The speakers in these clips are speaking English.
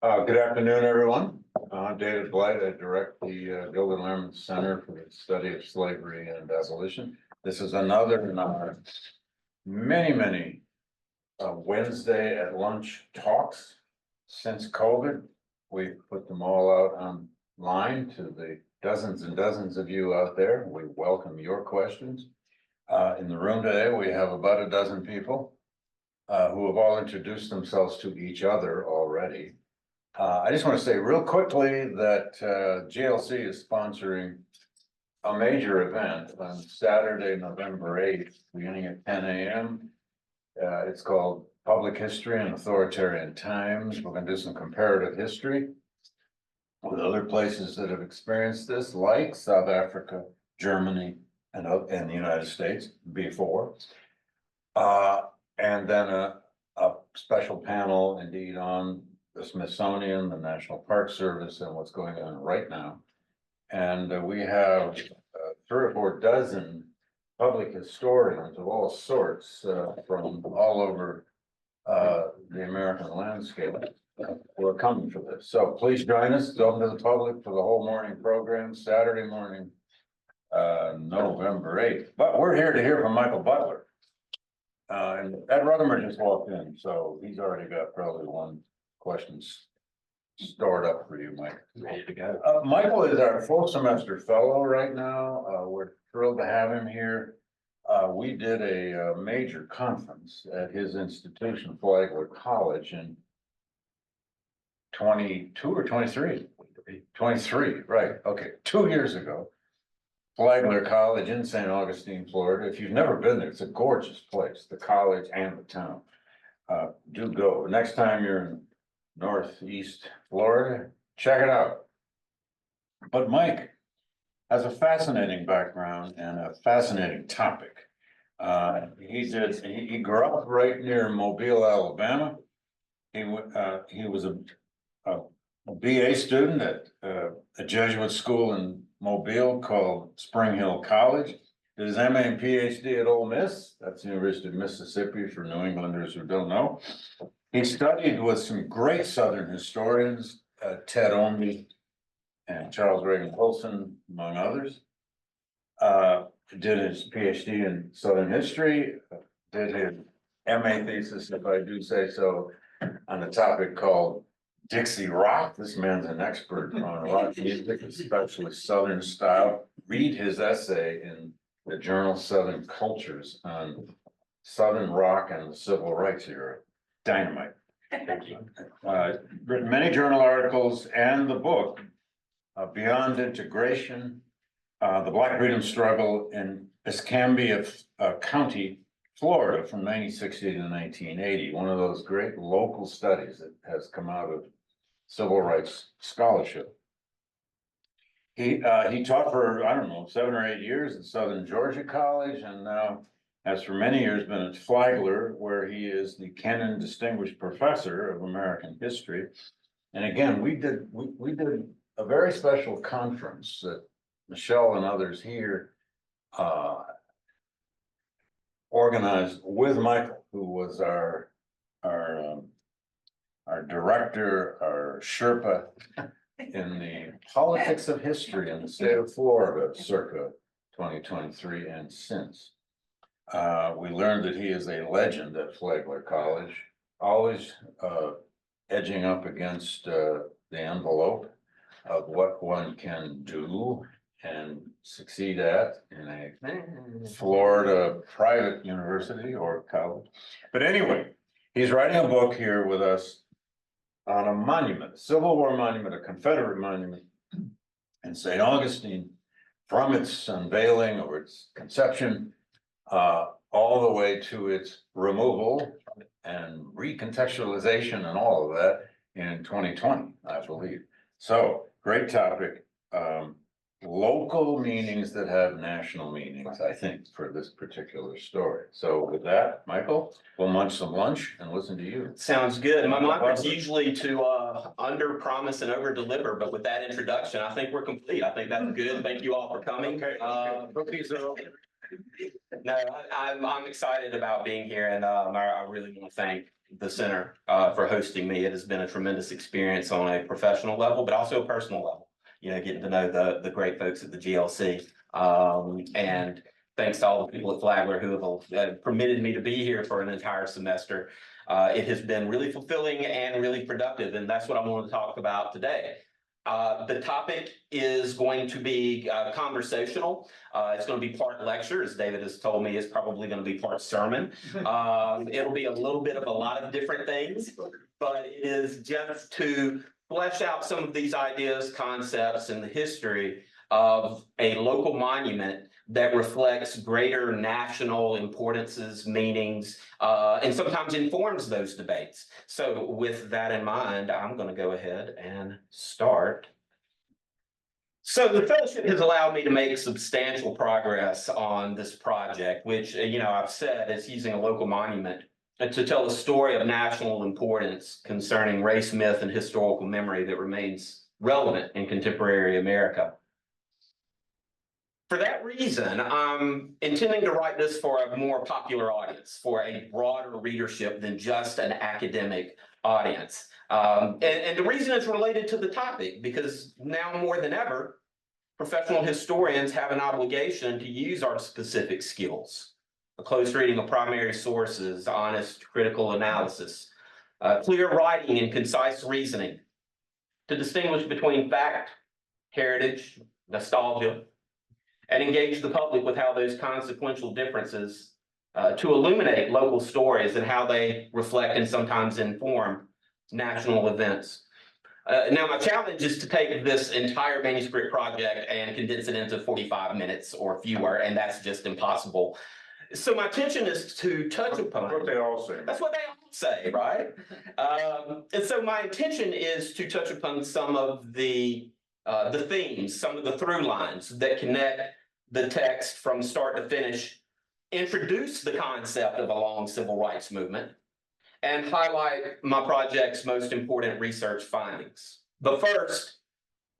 Good afternoon, everyone. I'm David Blight. I direct the Gilder Lehrman Center for the Study of Slavery and Abolition. This is another in our many Wednesday at lunch talks since COVID. We've put them all out online to the dozens and dozens of you out there. We welcome your questions. In the room today, we have about a dozen people who have all introduced themselves to each other already. I just want to say real quickly that GLC is sponsoring a major event on Saturday, November 8th, beginning at 10 a.m. It's called Public History in Authoritarian Times. We're going to do some comparative history with other places that have experienced this, like South Africa, Germany, and the United States before. And then a special panel indeed on the Smithsonian, the National Park Service, and what's going on right now. And we have 3 or 4 dozen public historians of all sorts from all over the American landscape who are coming for this. So please join us. It's open to the public for the whole morning program, Saturday morning, November 8th. But we're here to hear from Michael Butler. And Ed Ruthermer just walked in, so he's already got probably one questions stored up for you, Mike. Ready to go. Michael is our full semester fellow right now. We're thrilled to have him here. We did a major conference at his institution, Flagler College, in 22 or 23? 23, right. Okay, 2 years ago. Flagler College in St. Augustine, Florida. If you've never been there, it's a gorgeous place, the college and the town. Do go. Next time you're in Northeast Florida, check it out. But Mike has a fascinating background and a fascinating topic. He grew up right near Mobile, Alabama. He was a BA student at a Jesuit school in Mobile called Spring Hill College. Did his MA and PhD at Ole Miss. That's the University of Mississippi for New Englanders who don't know. He studied with some great Southern historians, Ted Omby and Charles Reagan Wilson, among others. Did his PhD in Southern history, did his MA thesis, if I do say so, on a topic called Dixie Rock. This man's an expert on rock music, especially Southern style. Read his essay in the journal Southern Cultures on Southern rock and the civil rights era. Dynamite. Written many journal articles and the book, Beyond Integration, the Black Freedom Struggle in Escambia County, Florida from 1960 to 1980. One of those great local studies that has come out of civil rights scholarship. He taught for, I don't know, 7 or 8 years at Southern Georgia College, and now has for many years been at Flagler, where he is the Kenan Distinguished Professor of American History. And again, we did a very special conference that Michelle and others here organized with Michael, who was our director, our Sherpa in the politics of history in the state of Florida, circa 2023 and since. We learned that he is a legend at Flagler College, always edging up against the envelope of what one can do and succeed at in a Florida private university or college. But anyway, he's writing a book here with us on a monument, a Civil War monument, a Confederate monument in St. Augustine, from its unveiling or its conception all the way to its removal and recontextualization and all of that in 2020, I believe. So great topic. Local meanings that have national meanings, I think, for this particular story. So with that, Michael, we'll munch some lunch and listen to you. Sounds good. My mantra is usually to under promise and over deliver, but with that introduction, I think we're complete. I think that's good. Thank you all for coming. Okay. Cookies are over. No, I'm excited about being here, and I really want to thank the center for hosting me. It has been a tremendous experience on a professional level, but also a personal level. You know, getting to know the great folks at the GLC, and thanks to all the people at Flagler who have permitted me to be here for an entire semester. It has been really fulfilling and really productive, and that's what I want to talk about today. The topic is going to be conversational. It's going to be part lecture, as David has told me, it's probably going to be part sermon. It'll be a little bit of a lot of different things, but it is just to flesh out some of these ideas, concepts, and the history of a local monument that reflects greater national importances, meanings, and sometimes informs those debates. So with that in mind, I'm going to go ahead and start. So the fellowship has allowed me to make substantial progress on this project, which, I've said is using a local monument to tell a story of national importance concerning race, myth, and historical memory that remains relevant in contemporary America. For that reason, I'm intending to write this for a more popular audience, for a broader readership than just an academic audience. And the reason it's related to the topic, because now more than ever, professional historians have an obligation to use our specific skills. A close reading of primary sources, honest critical analysis, clear writing and concise reasoning, to distinguish between fact, heritage, nostalgia, and engage the public with how those consequential differences to illuminate local stories and how they reflect and sometimes inform national events. Now, my challenge is to take this entire manuscript project and condense it into 45 minutes or fewer, and that's just impossible. So my intention is to touch upon what they all say. That's what they all say, right? And so my intention is to touch upon some of the themes, some of the through lines that connect the text from start to finish, introduce the concept of a long civil rights movement, and highlight my project's most important research findings. But first,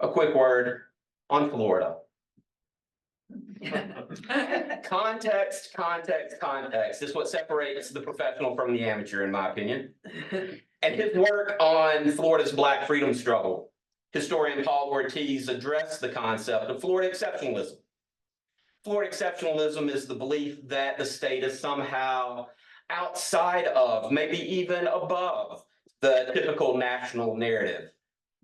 a quick word on Florida. Context, context, context is what separates the professional from the amateur, in my opinion. And his work on Florida's Black freedom struggle, historian Paul Ortiz addressed the concept of Florida exceptionalism. Florida exceptionalism is the belief that the state is somehow outside of, maybe even above, the typical national narrative.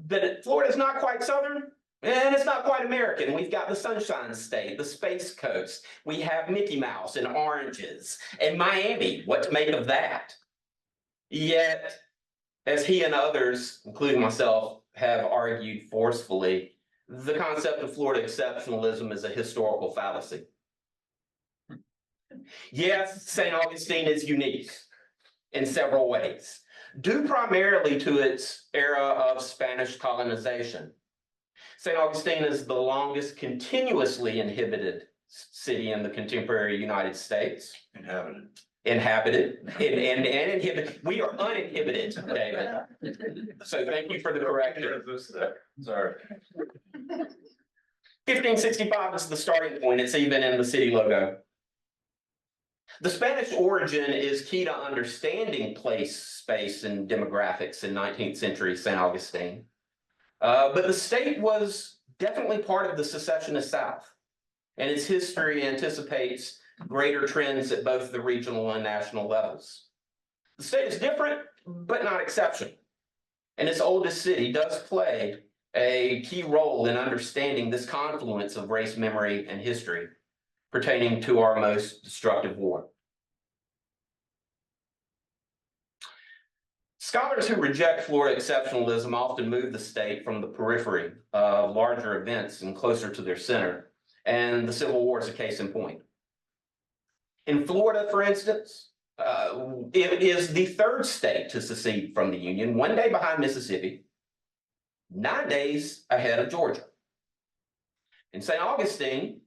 That Florida is not quite Southern, and it's not quite American. We've got the Sunshine State, the Space Coast. We have Mickey Mouse and oranges, and Miami. What to make of that? Yet, as he and others, including myself, have argued forcefully, the concept of Florida exceptionalism is a historical fallacy. Yes, St. Augustine is unique in several ways, due primarily to its era of Spanish colonization. St. Augustine is the longest continuously inhabited city in the contemporary United States. Inhabited and inhibited. We are uninhibited, David. So thank you for the correction. Sorry. 1565 is the starting point. It's even in the city logo. The Spanish origin is key to understanding place, space, and demographics in 19th century St. Augustine. But the state was definitely part of the secessionist South, and its history anticipates greater trends at both the regional and national levels. The state is different, but not exception. And its oldest city does play a key role in understanding this confluence of race, memory, and history pertaining to our most destructive war. Scholars who reject Florida exceptionalism often move the state from the periphery of larger events and closer to their center, and the Civil War is a case in point. In Florida, for instance, it is the third state to secede from the Union, 1 day behind Mississippi, 9 days ahead of Georgia. In St. Augustine,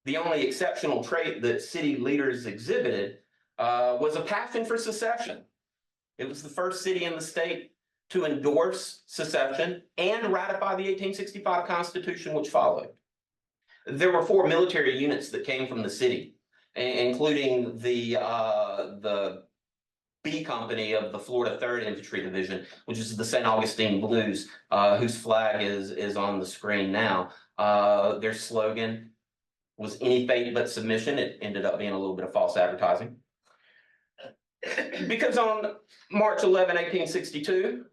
the only exceptional trait that city leaders exhibited was a passion for secession. It was the first city in the state to endorse secession and ratify the 1865 Constitution, which followed. There were 4 military units that came from the city, including the B Company of the Florida 3rd Infantry Division, which is the St. Augustine Blues, whose flag is on the screen now. Their slogan was "Any fate but submission." It ended up being a little bit of false advertising. Because on March 11, 1862,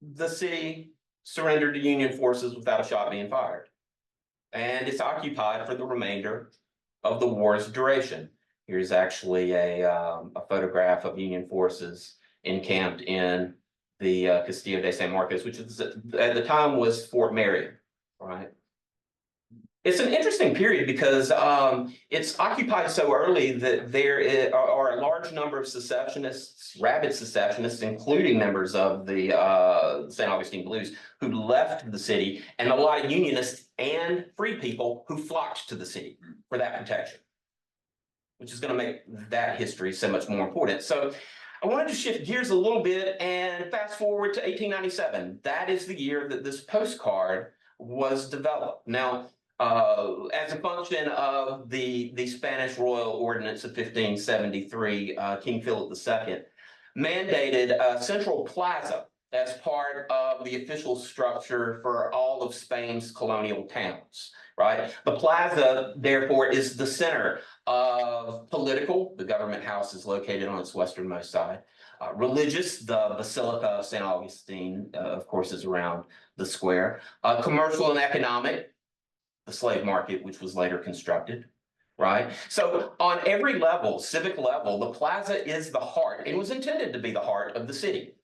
the city surrendered to Union forces without a shot being fired. And it's occupied for the remainder of the war's duration. Here's actually a photograph of Union forces encamped in the Castillo de San Marcos, which is, at the time was Fort Marion, right? It's an interesting period because it's occupied so early that there are a large number of secessionists, rabid secessionists, including members of the St. Augustine Blues, who left the city, and a lot of Unionists and free people who flocked to the city for that protection, which is going to make that history so much more important. So I wanted to shift gears a little bit and fast forward to 1897. That is the year that this postcard was developed. Now, as a function of the Spanish Royal Ordinance of 1573, King Philip II mandated a central plaza as part of the official structure for all of Spain's colonial towns, right? The plaza, therefore, is the center of political. The government house is located on its westernmost side. Religious, the Basilica of St. Augustine, of course, is around the square. Commercial and economic, the slave market, which was later constructed, right? So on every level, civic level, the plaza is the heart. It was intended to be the heart of the city.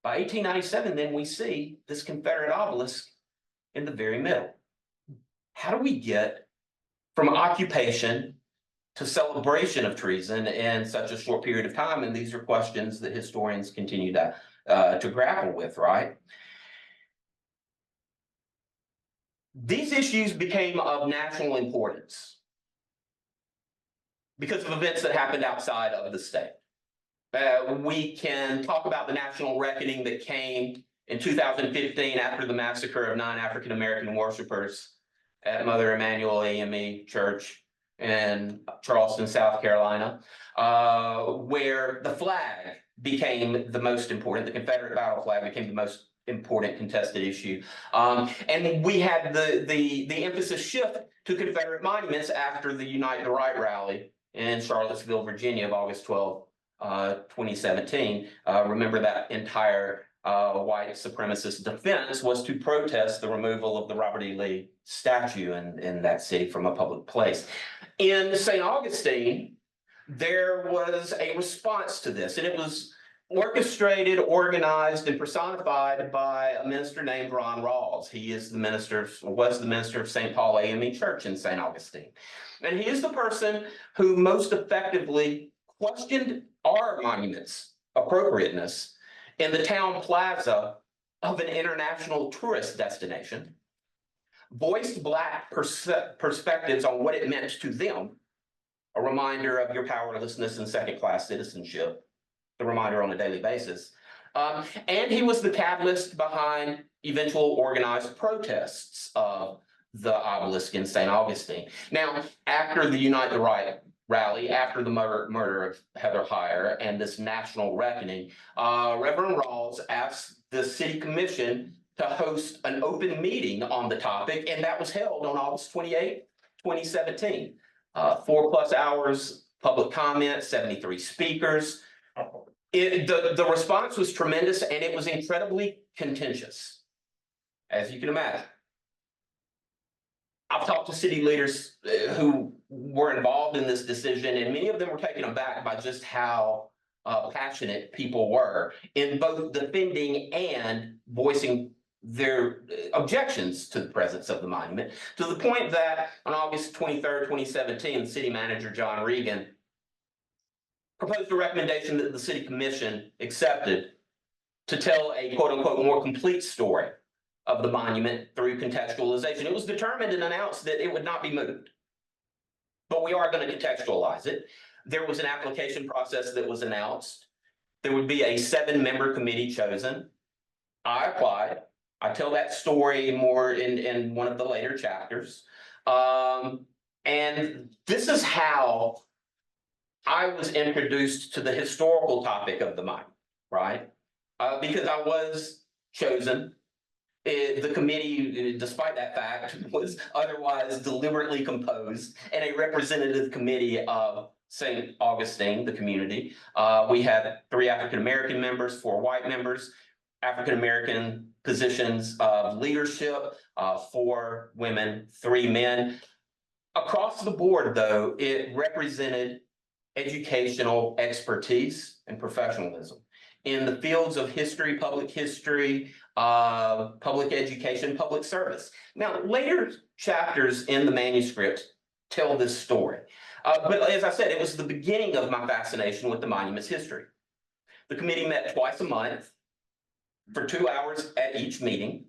By 1897, then we see this Confederate obelisk in the very middle. How do we get from occupation to celebration of treason in such a short period of time? And these are questions that historians continue to grapple with, right? These issues became of national importance because of events that happened outside of the state. We can talk about the national reckoning that came in 2015 after the massacre of 9 African-American worshipers at Mother Emanuel AME Church in Charleston, South Carolina, where the flag became the most important, the Confederate battle flag became the most important contested issue. And we had the emphasis shift to Confederate monuments after the Unite the Right rally in Charlottesville, Virginia of August 12, 2017. Remember that entire white supremacist defense was to protest the removal of the Robert E. Lee statue in that city from a public place. In St. Augustine, there was a response to this, and it was orchestrated, organized, and personified by a minister named Ron Rawls. He is the minister, was the minister of St. Paul AME Church in St. Augustine. And he is the person who most effectively questioned our monuments' appropriateness in the town plaza of an international tourist destination, voiced Black perspectives on what it meant to them, a reminder of your powerlessness and second-class citizenship, the reminder on a daily basis. And he was the catalyst behind eventual organized protests of the obelisk in St. Augustine. Now, after the Unite the Right rally, after the murder of Heather Heyer and this national reckoning, Reverend Rawls asked the city commission to host an open meeting on the topic, and that was held on August 28, 2017. 4+ hours, public comment, 73 speakers. The response was tremendous, and it was incredibly contentious, as you can imagine. I've talked to city leaders who were involved in this decision, and many of them were taken aback by just how passionate people were in both defending and voicing their objections to the presence of the monument, to the point that on August 23rd, 2017, the city manager, John Regan, proposed a recommendation that the city commission accepted to tell a quote-unquote more complete story of the monument through contextualization. It was determined and announced that it would not be moved, but we are going to contextualize it. There was an application process that was announced. There would be a 7-member committee chosen. I applied. I tell that story more in one of the later chapters. And And this is how I was introduced to the historical topic of the monument, right? Because I was chosen. The committee, despite that fact, was otherwise deliberately composed and a representative committee of St. Augustine, the community. We had 3 African-American members, 4 white members, African-American positions of leadership, 4 women, 3 men. Across the board, though, it represented educational expertise and professionalism in the fields of history, public education, public service. Now, later chapters in the manuscript tell this story. But as I said, it was the beginning of my fascination with the monument's history. The committee met twice a month for 2 hours at each meeting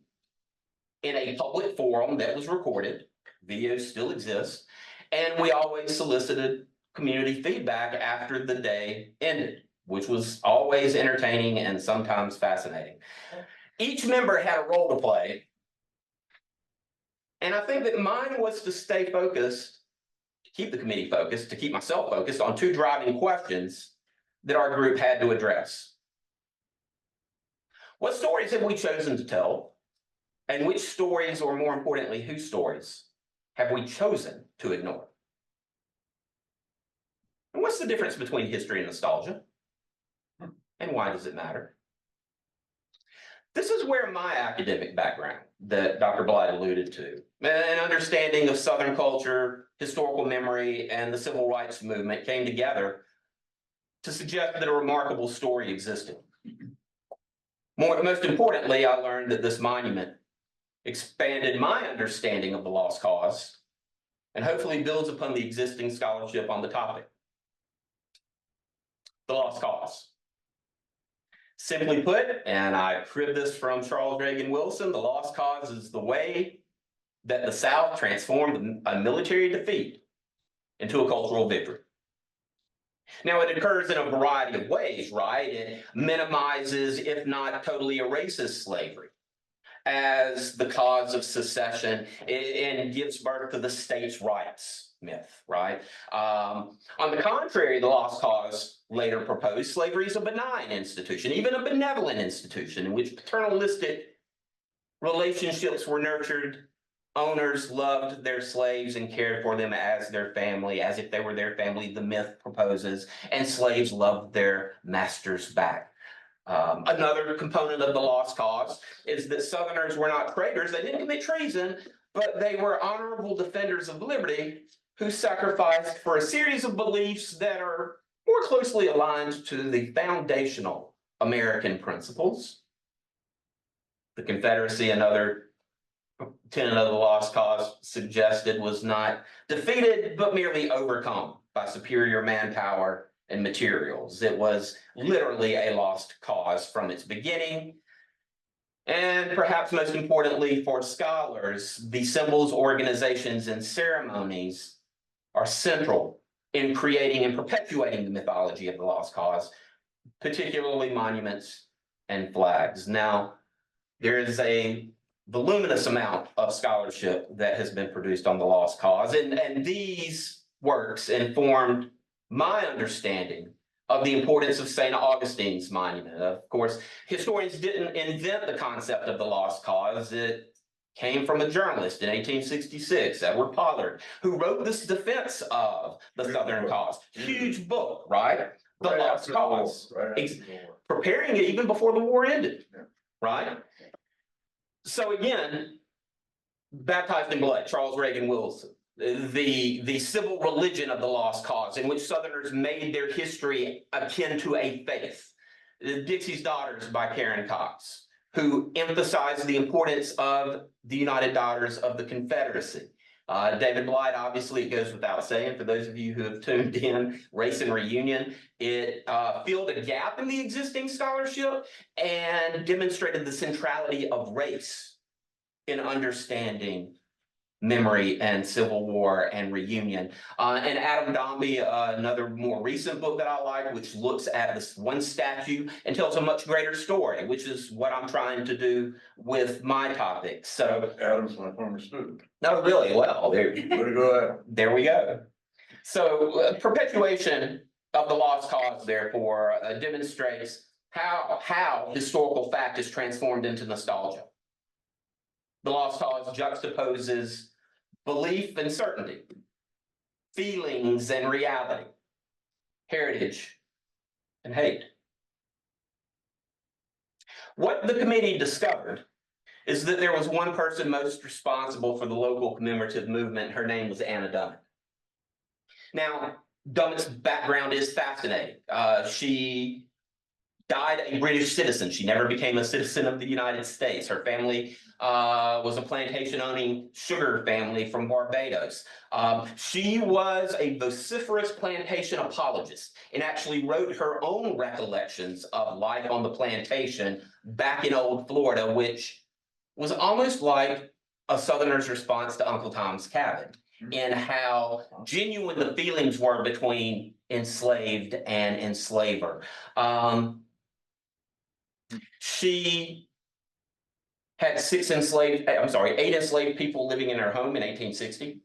in a public forum that was recorded. Videos still exist. And we always solicited community feedback after the day ended, which was always entertaining and sometimes fascinating. Each member had a role to play. And I think that mine was to stay focused, to keep the committee focused, to keep myself focused on 2 driving questions that our group had to address. What stories have we chosen to tell? And which stories, or more importantly, whose stories, have we chosen to ignore? And what's the difference between history and nostalgia? And why does it matter? This is where my academic background that Dr. Blight alluded to, an understanding of Southern culture, historical memory, and the civil rights movement came together to suggest that a remarkable story existed. Most importantly, I learned that this monument expanded my understanding of the lost cause and hopefully builds upon the existing scholarship on the topic. The lost cause. Simply put, and I cribbed this from Charles Reagan Wilson, the lost cause is the way that the South transformed a military defeat into a cultural victory. Now, it occurs in a variety of ways, right? It minimizes, if not totally erases, slavery as the cause of secession and gives birth to the states' rights myth, right? On the contrary, the lost cause later proposed slavery is a benign institution, even a benevolent institution in which paternalistic relationships were nurtured. Owners loved their slaves and cared for them as their family, as if they were their family, the myth proposes, and slaves loved their masters back. Another component of the lost cause is that Southerners were not traitors. They didn't commit treason, but they were honorable defenders of liberty who sacrificed for a series of beliefs that are more closely aligned to the foundational American principles. The Confederacy, another tenet of the lost cause suggested, was not defeated, but merely overcome by superior manpower and materials. It was literally a lost cause from its beginning. And perhaps most importantly for scholars, the symbols, organizations, and ceremonies are central in creating and perpetuating the mythology of the lost cause, particularly monuments and flags. Now, there is a voluminous amount of scholarship that has been produced on the lost cause, and these works informed my understanding of the importance of St. Augustine's monument. Of course, historians didn't invent the concept of the lost cause. It came from a journalist in 1866, Edward Butler, who wrote this defense of the Southern cause. Huge book, right? The Lost Cause. Preparing it even before the war ended, right? So again, baptized in blood, Charles Reagan Wilson, the civil religion of the lost cause, in which Southerners made their history akin to a faith. Dixie's Daughters by Karen Cox, who emphasized the importance of the United Daughters of the Confederacy. David Blight, obviously, it goes without saying, for those of you who have tuned in, Race and Reunion, it filled a gap in the existing scholarship and demonstrated the centrality of race in understanding memory and Civil War and reunion. And Adam Dombey, another more recent book that I like, which looks at this one statue and tells a much greater story, which is what I'm trying to do with my topic. So Adam's my former student. no, really, well, Way to go, Adam. there we go. So perpetuation of the lost cause, therefore, demonstrates how historical fact is transformed into nostalgia. The lost cause juxtaposes belief and certainty, feelings and reality, heritage and hate. What the committee discovered is that there was one person most responsible for the local commemorative movement. Her name was Anna Dummett. Now, Dummett's background is fascinating. She died a British citizen. She never became a citizen of the United States. Her family was a plantation-owning sugar family from Barbados. She was a vociferous plantation apologist and actually wrote her own recollections of life on the plantation back in old Florida, which was almost like a Southerner's response to Uncle Tom's Cabin, in how genuine the feelings were between enslaved and enslaver. She had 8 enslaved people living in her home in 1860.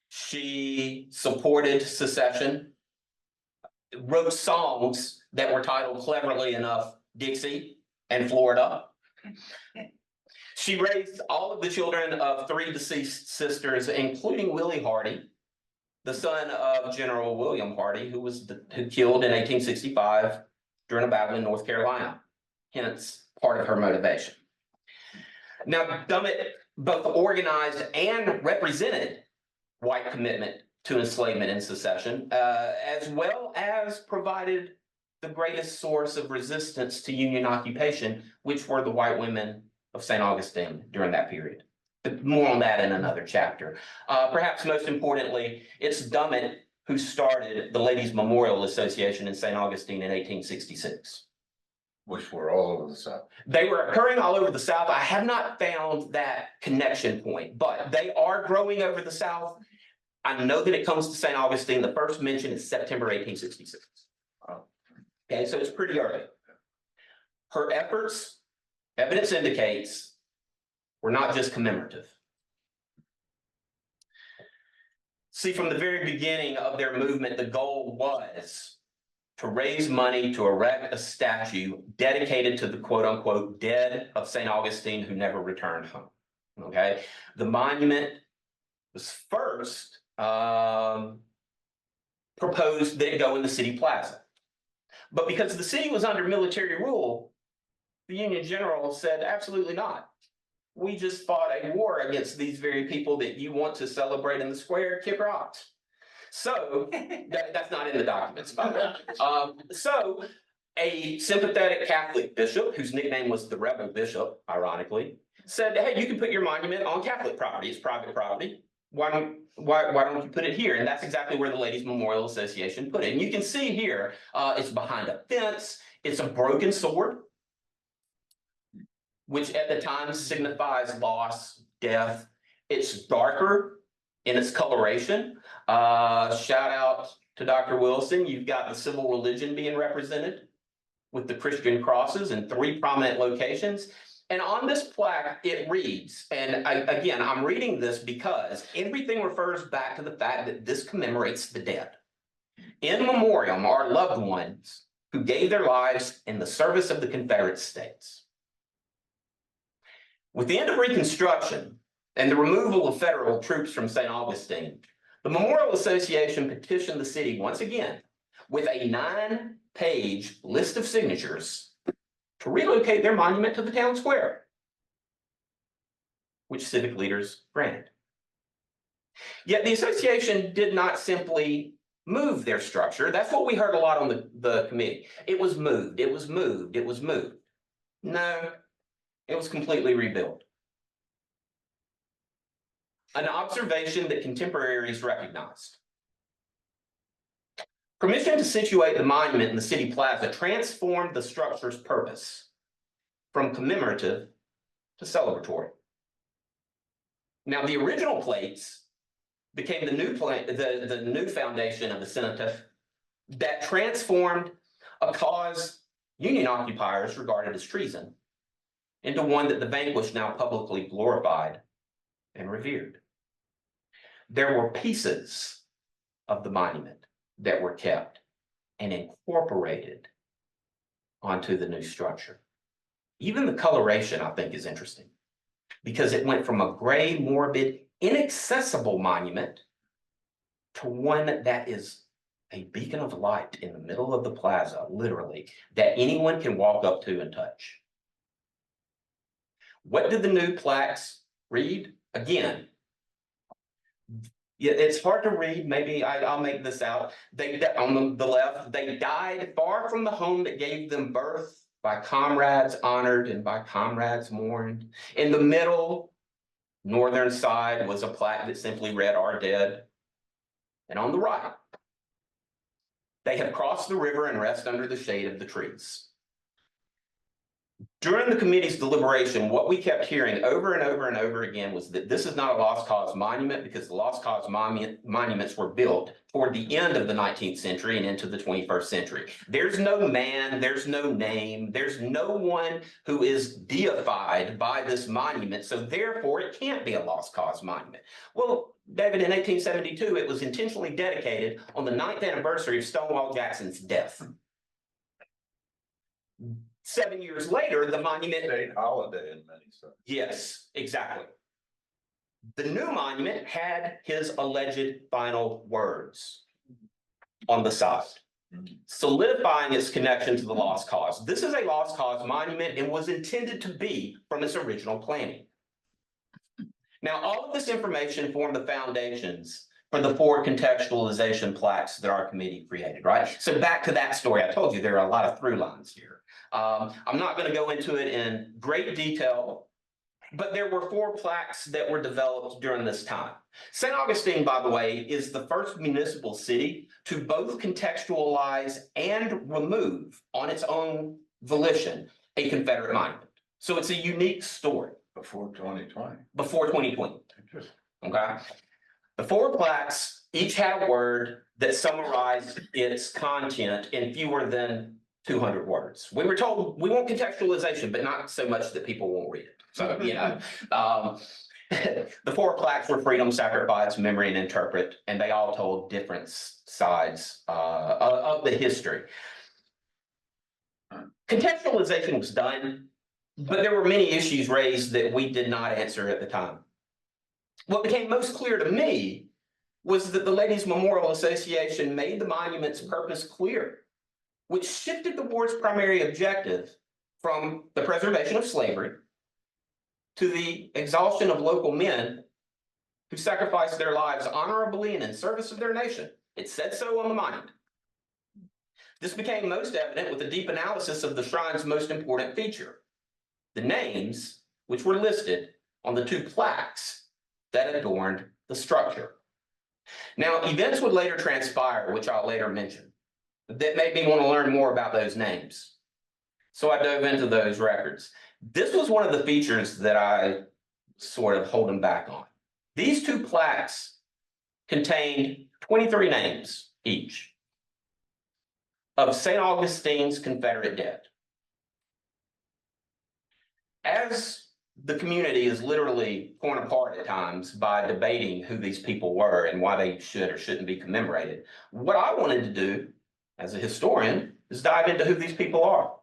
She supported secession, wrote songs that were titled, cleverly enough, Dixie and Florida. She raised all of the children of 3 deceased sisters, including Willie Hardy, the son of General William Hardy, who killed in 1865 during a battle in North Carolina. Hence, part of her motivation. Now, Dummett both organized and represented white commitment to enslavement and secession, as well as provided the greatest source of resistance to Union occupation, which were the white women of St. Augustine during that period. But more on that in another chapter. Perhaps most importantly, it's Dummett who started the Ladies Memorial Association in St. Augustine in 1866. Which were all over the South. They were occurring all over the South. I have not found that connection point, but they are growing over the South. I know that it comes to St. Augustine. The first mention is September 1866. Okay, so it's pretty early. Her efforts, evidence indicates, were not just commemorative. See, from the very beginning of their movement, the goal was to raise money to erect a statue dedicated to the quote unquote dead of St. Augustine who never returned home. Okay, the monument was first proposed that it go in the city plaza. But because the city was under military rule, the Union general said, absolutely not. We just fought a war against these very people that you want to celebrate in the square, kick rocks. So that's not in the documents, by the way. So a sympathetic Catholic bishop, whose nickname was the Rebel Bishop, ironically, said, hey, you can put your monument on Catholic property. It's private property. Why don't you put it here? And that's exactly where the Ladies Memorial Association put it. And you can see here, it's behind a fence. It's a broken sword, which at the time signifies loss, death. It's darker in its coloration. Shout out to Dr. Wilson. You've got the civil religion being represented with the Christian crosses in 3 prominent locations. And on this plaque, it reads, and again, I'm reading this because everything refers back to the fact that this commemorates the dead. In memoriam are loved ones who gave their lives in the service of the Confederate States. With the end of Reconstruction and the removal of federal troops from St. Augustine, the Memorial Association petitioned the city once again with a 9-page list of signatures to relocate their monument to the town square, which civic leaders granted. Yet the association did not simply move their structure. That's what we heard a lot on the committee. It was moved, it was moved, it was moved. No, it was completely rebuilt. An observation that contemporaries recognized. Permission to situate the monument in the city plaza transformed the structure's purpose from commemorative to celebratory. Now, the original plates became the new the new foundation of the cenotaph that transformed a cause Union occupiers regarded as treason into one that the vanquished now publicly glorified and revered. There were pieces of the monument that were kept and incorporated onto the new structure. Even the coloration, I think, is interesting because it went from a gray, morbid, inaccessible monument to one that is a beacon of light in the middle of the plaza, literally, that anyone can walk up to and touch. What did the new plaques read? Again, yeah, it's hard to read. Maybe I'll make this out. They, on the left, they died far from the home that gave them birth, by comrades honored and by comrades mourned. In the middle, northern side, was a plaque that simply read, "Our dead." And on the right, they have crossed the river and rest under the shade of the trees. During the committee's deliberation, what we kept hearing over and over and over again was that this is not a lost cause monument because the lost cause monuments were built toward the end of the 19th century and into the 21st century. There's no man, there's no name, there's no one who is deified by this monument, so therefore it can't be a lost cause monument. Well, David, in 1872, it was intentionally dedicated on the 9th anniversary of Stonewall Jackson's death. 7 years later, the monument. State holiday in many states. Yes, exactly. The new monument had his alleged final words on the side, solidifying its connection to the lost cause. This is a lost cause monument and was intended to be from its original planning. Now, all of this information formed the foundations for the 4 contextualization plaques that our committee created, right? So back to that story, I told you there are a lot of through lines here. I'm not going to go into it in great detail, but there were 4 plaques that were developed during this time. St. Augustine, by the way, is the first municipal city to both contextualize and remove on its own volition a Confederate monument. So it's a unique story. Before 2020. Before 2020. Interesting. Okay. The 4 plaques each had a word that summarized its content in fewer than 200 words. We were told we want contextualization, but not so much that people won't read it. So, you know, the 4 plaques were freedom, sacrifice, memory, and interpret, and they all told different sides of the history. Contextualization was done, but there were many issues raised that we did not answer at the time. What became most clear to me was that the Ladies Memorial Association made the monument's purpose clear, which shifted the war's primary objective from the preservation of slavery to the exhaustion of local men who sacrificed their lives honorably and in service of their nation. It said so on the monument. This became most evident with a deep analysis of the shrine's most important feature, the names which were listed on the 2 plaques that adorned the structure. Now, events would later transpire, which I'll later mention, that made me want to learn more about those names. So I dove into those records. This was one of the features that I sort of holding back on. These 2 plaques contained 23 names each of St. Augustine's Confederate dead. As the community is literally torn apart at times by debating who these people were and why they should or shouldn't be commemorated, what I wanted to do as a historian is dive into who these people are.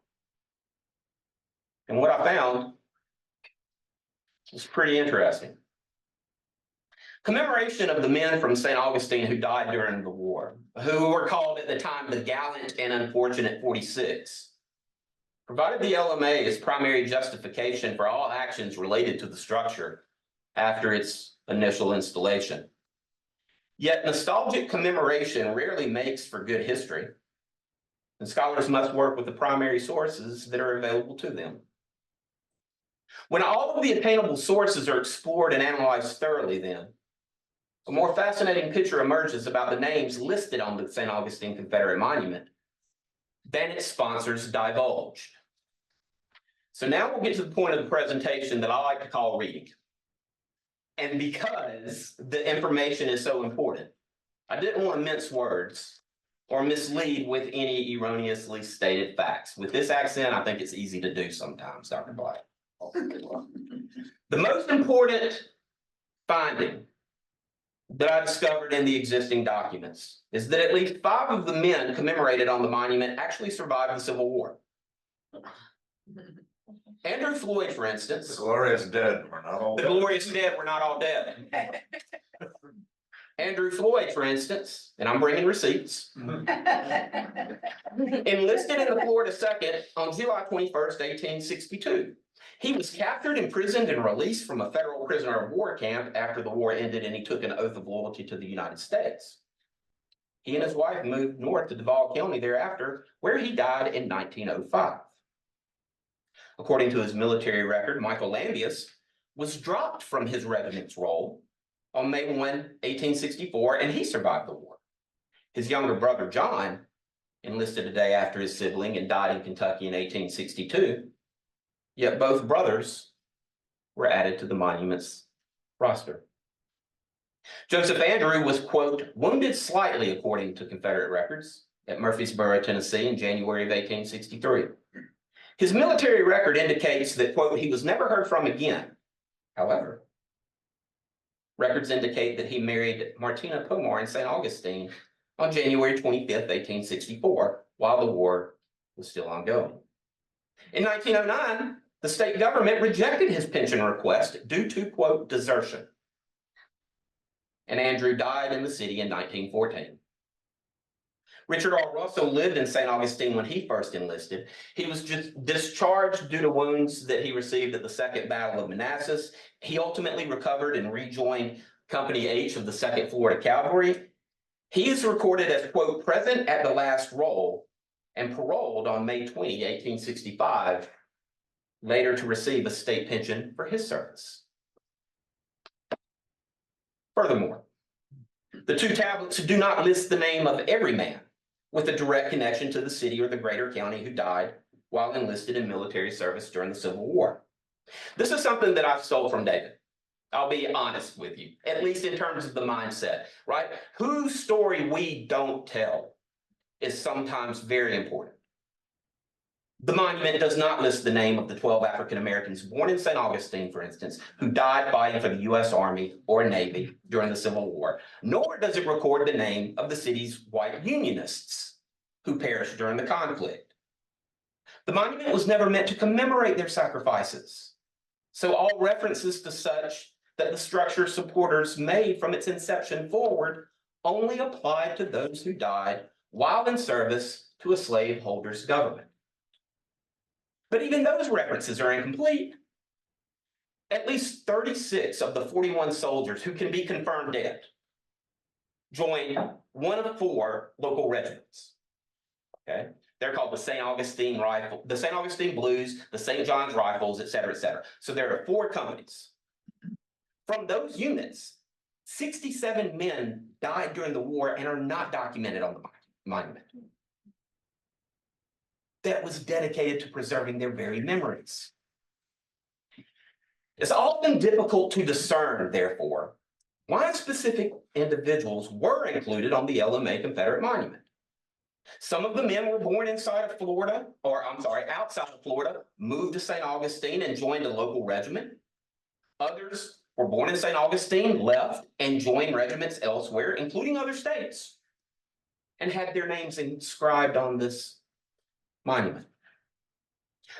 And what I found was pretty interesting. Commemoration of the men from St. Augustine who died during the war, who were called at the time the gallant and unfortunate 46, provided the LMA as primary justification for all actions related to the structure after its initial installation. Yet nostalgic commemoration rarely makes for good history, and scholars must work with the primary sources that are available to them. When all of the attainable sources are explored and analyzed thoroughly, then, a more fascinating picture emerges about the names listed on the St. Augustine Confederate Monument than its sponsors divulged. So now we'll get to the point of the presentation that I like to call reading. And because the information is so important, I didn't want to mince words or mislead with any erroneously stated facts. With this accent, I think it's easy to do sometimes, Dr. Black. The most important finding that I discovered in the existing documents is that at least 5 of the men commemorated on the monument actually survived the Civil War. Andrew Floyd, for instance. The glorious dead were not all The dead. glorious dead were not all dead. Andrew Floyd, for instance, and I'm bringing receipts, enlisted in the Florida 2nd on July 21st, 1862. He was captured, imprisoned, and released from a federal prisoner of war camp after the war ended, and he took an oath of loyalty to the United States. He and his wife moved north to Duval County thereafter, where he died in 1905. According to his military record, Michael Landius was dropped from his regiment's roll on May 1, 1864, and he survived the war. His younger brother, John, enlisted a day after his sibling and died in Kentucky in 1862. Yet both brothers were added to the monument's roster. Joseph Andrew was, quote, wounded slightly, according to Confederate records, at Murfreesboro, Tennessee in January of 1863. His military record indicates that, quote, he was never heard from again. However, records indicate that he married Martina Pomar in St. Augustine on January 25th, 1864, while the war was still ongoing. In 1909, the state government rejected his pension request due to, quote, desertion. And Andrew died in the city in 1914. Richard R. Russell lived in St. Augustine when he first enlisted. He was just discharged due to wounds that he received at the Second Battle of Manassas. He ultimately recovered and rejoined Company H of the 2nd Florida Cavalry. He is recorded as, quote, present at the last roll and paroled on May 20, 1865, later to receive a state pension for his service. Furthermore, the 2 tablets do not list the name of every man with a direct connection to the city or the greater county who died while enlisted in military service during the Civil War. This is something that I stole from David. I'll be honest with you, at least in terms of the mindset, right? Whose story we don't tell is sometimes very important. The monument does not list the name of the 12 African Americans born in St. Augustine, for instance, who died fighting for the U.S. Army or Navy during the Civil War, nor does it record the name of the city's white Unionists who perished during the conflict. The monument was never meant to commemorate their sacrifices, so all references to such that the structure's supporters made from its inception forward only applied to those who died while in service to a slaveholder's government. But even those references are incomplete. At least 36 of the 41 soldiers who can be confirmed dead joined one of 4 local regiments. Okay, they're called the St. Augustine Rifle, the St. Augustine Blues, the St. John's Rifles, et cetera, et cetera. So there are 4 companies. From those units, 67 men died during the war and are not documented on the monument. That was dedicated to preserving their very memories. It's often difficult to discern, therefore, why specific individuals were included on the LMA Confederate Monument. Some of the men were born outside of Florida, moved to St. Augustine and joined a local regiment. Others were born in St. Augustine, left and joined regiments elsewhere, including other states, and had their names inscribed on this monument.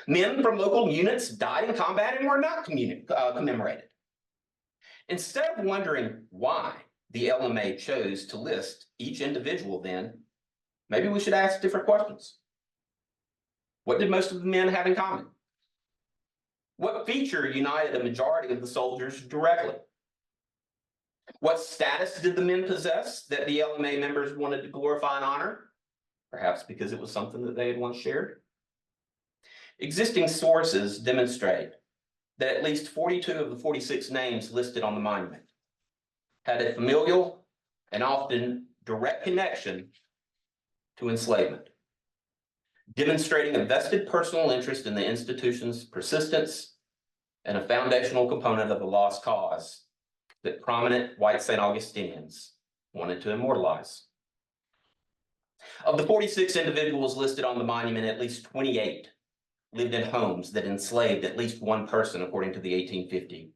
Men from local units died in combat and were not commemorated. Instead of wondering why the LMA chose to list each individual, then maybe we should ask different questions. What did most of the men have in common? What feature united a majority of the soldiers directly? What status did the men possess that the LMA members wanted to glorify and honor? Perhaps because it was something that they had once shared. Existing sources demonstrate that at least 42 of the 46 names listed on the monument had a familial and often direct connection to enslavement, demonstrating a vested personal interest in the institution's persistence and a foundational component of the lost cause that prominent white St. Augustinians wanted to immortalize. Of the 46 individuals listed on the monument, at least 28 lived in homes that enslaved at least one person, according to the 1850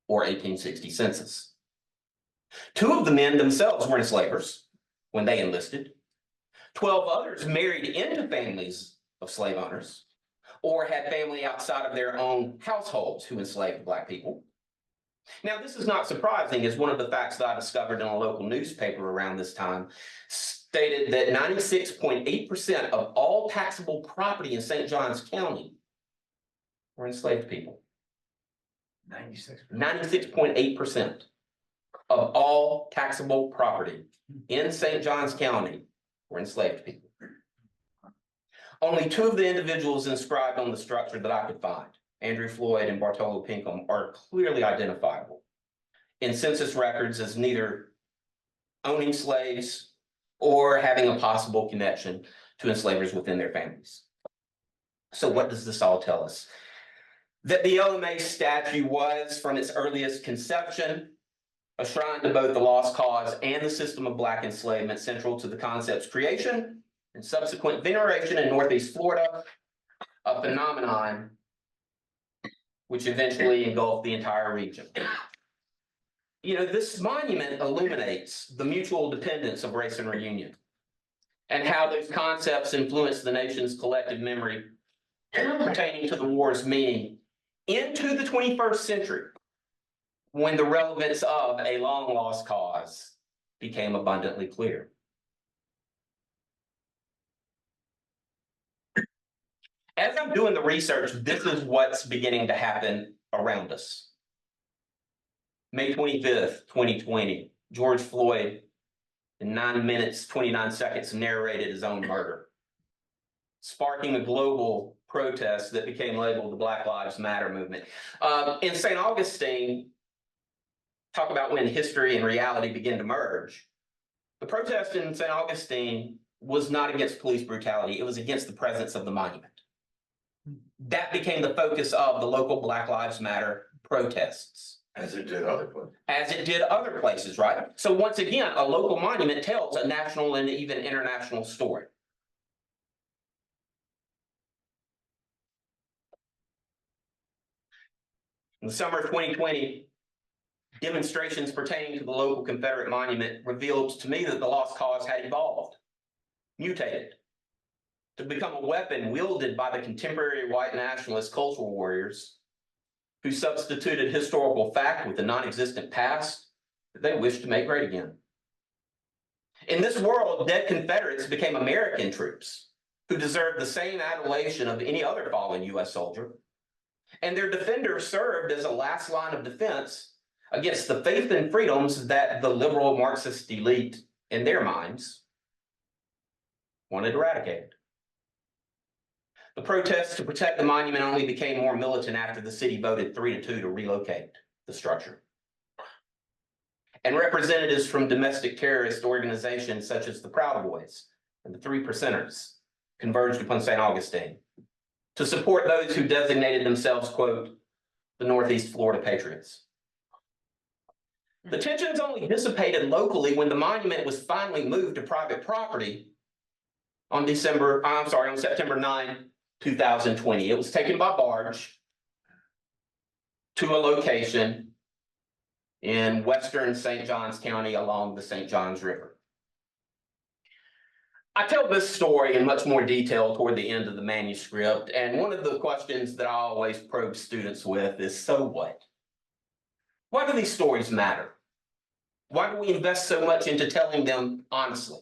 or 1860 census. 2 of the men themselves were enslavers when they enlisted. 12 others married into families of slave owners or had family outside of their own households who enslaved Black people. Now, this is not surprising, as one of the facts that I discovered in a local newspaper around this time stated that 96.8% of all taxable property in St. Johns County were enslaved people. 96.8% of all taxable property in St. Johns County were enslaved people. Only 2 of the individuals inscribed on the structure that I could find, Andrew Floyd and Bartolo Pinkham, are clearly identifiable in census records as neither owning slaves or having a possible connection to enslavers within their families. So what does this all tell us? That the illuminates statue was, from its earliest conception, a shrine to both the lost cause and the system of Black enslavement, central to the concept's creation and subsequent veneration in Northeast Florida, a phenomenon which eventually engulfed the entire region. You know, this monument illuminates the mutual dependence of race and reunion and how those concepts influence the nation's collective memory pertaining to the war's meaning into the 21st century, when the relevance of a long lost cause became abundantly clear. As I'm doing the research, this is what's beginning to happen around us. May 25th, 2020, George Floyd, in 9 minutes, 29 seconds, narrated his own murder, sparking a global protest that became labeled the Black Lives Matter movement. In St. Augustine, talk about when history and reality begin to merge. The protest in St. Augustine was not against police brutality, it was against the presence of the monument. That became the focus of the local Black Lives Matter protests. As it did other places. As it did other places, right? So once again, a local monument tells a national and even international story. In the summer of 2020, demonstrations pertaining to the local Confederate Monument revealed to me that the lost cause had evolved, mutated, to become a weapon wielded by the contemporary white nationalist cultural warriors who substituted historical fact with the non-existent past that they wished to make great again. In this world, dead Confederates became American troops who deserved the same adulation of any other fallen U.S. soldier, and their defenders served as a last line of defense against the faith and freedoms that the liberal Marxist elite, in their minds, wanted eradicated. The protests to protect the monument only became more militant after the city voted 3-2 to relocate the structure. And representatives from domestic terrorist organizations such as the Proud Boys and the 3 Percenters converged upon St. Augustine to support those who designated themselves, quote, the Northeast Florida Patriots. The tensions only dissipated locally when the monument was finally moved to private property on September 9, 2020. It was taken by barge to a location in western St. Johns County along the St. Johns River. I tell this story in much more detail toward the end of the manuscript, and one of the questions that I always probe students with is, so what? Why do these stories matter? Why do we invest so much into telling them honestly?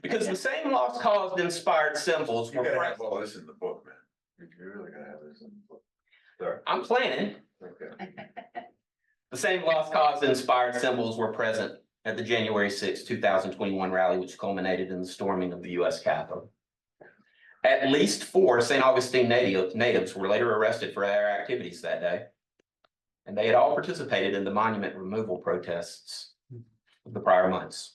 Because the same lost cause inspired symbols were present. Have all this in the book, man. You're really gonna have this in the book. Sorry. I'm planning. Okay. The same lost cause inspired symbols were present at the January 6, 2021 rally, which culminated in the storming of the U.S. Capitol. At least 4 St. Augustine natives were later arrested for their activities that day, and they had all participated in the monument removal protests of the prior months.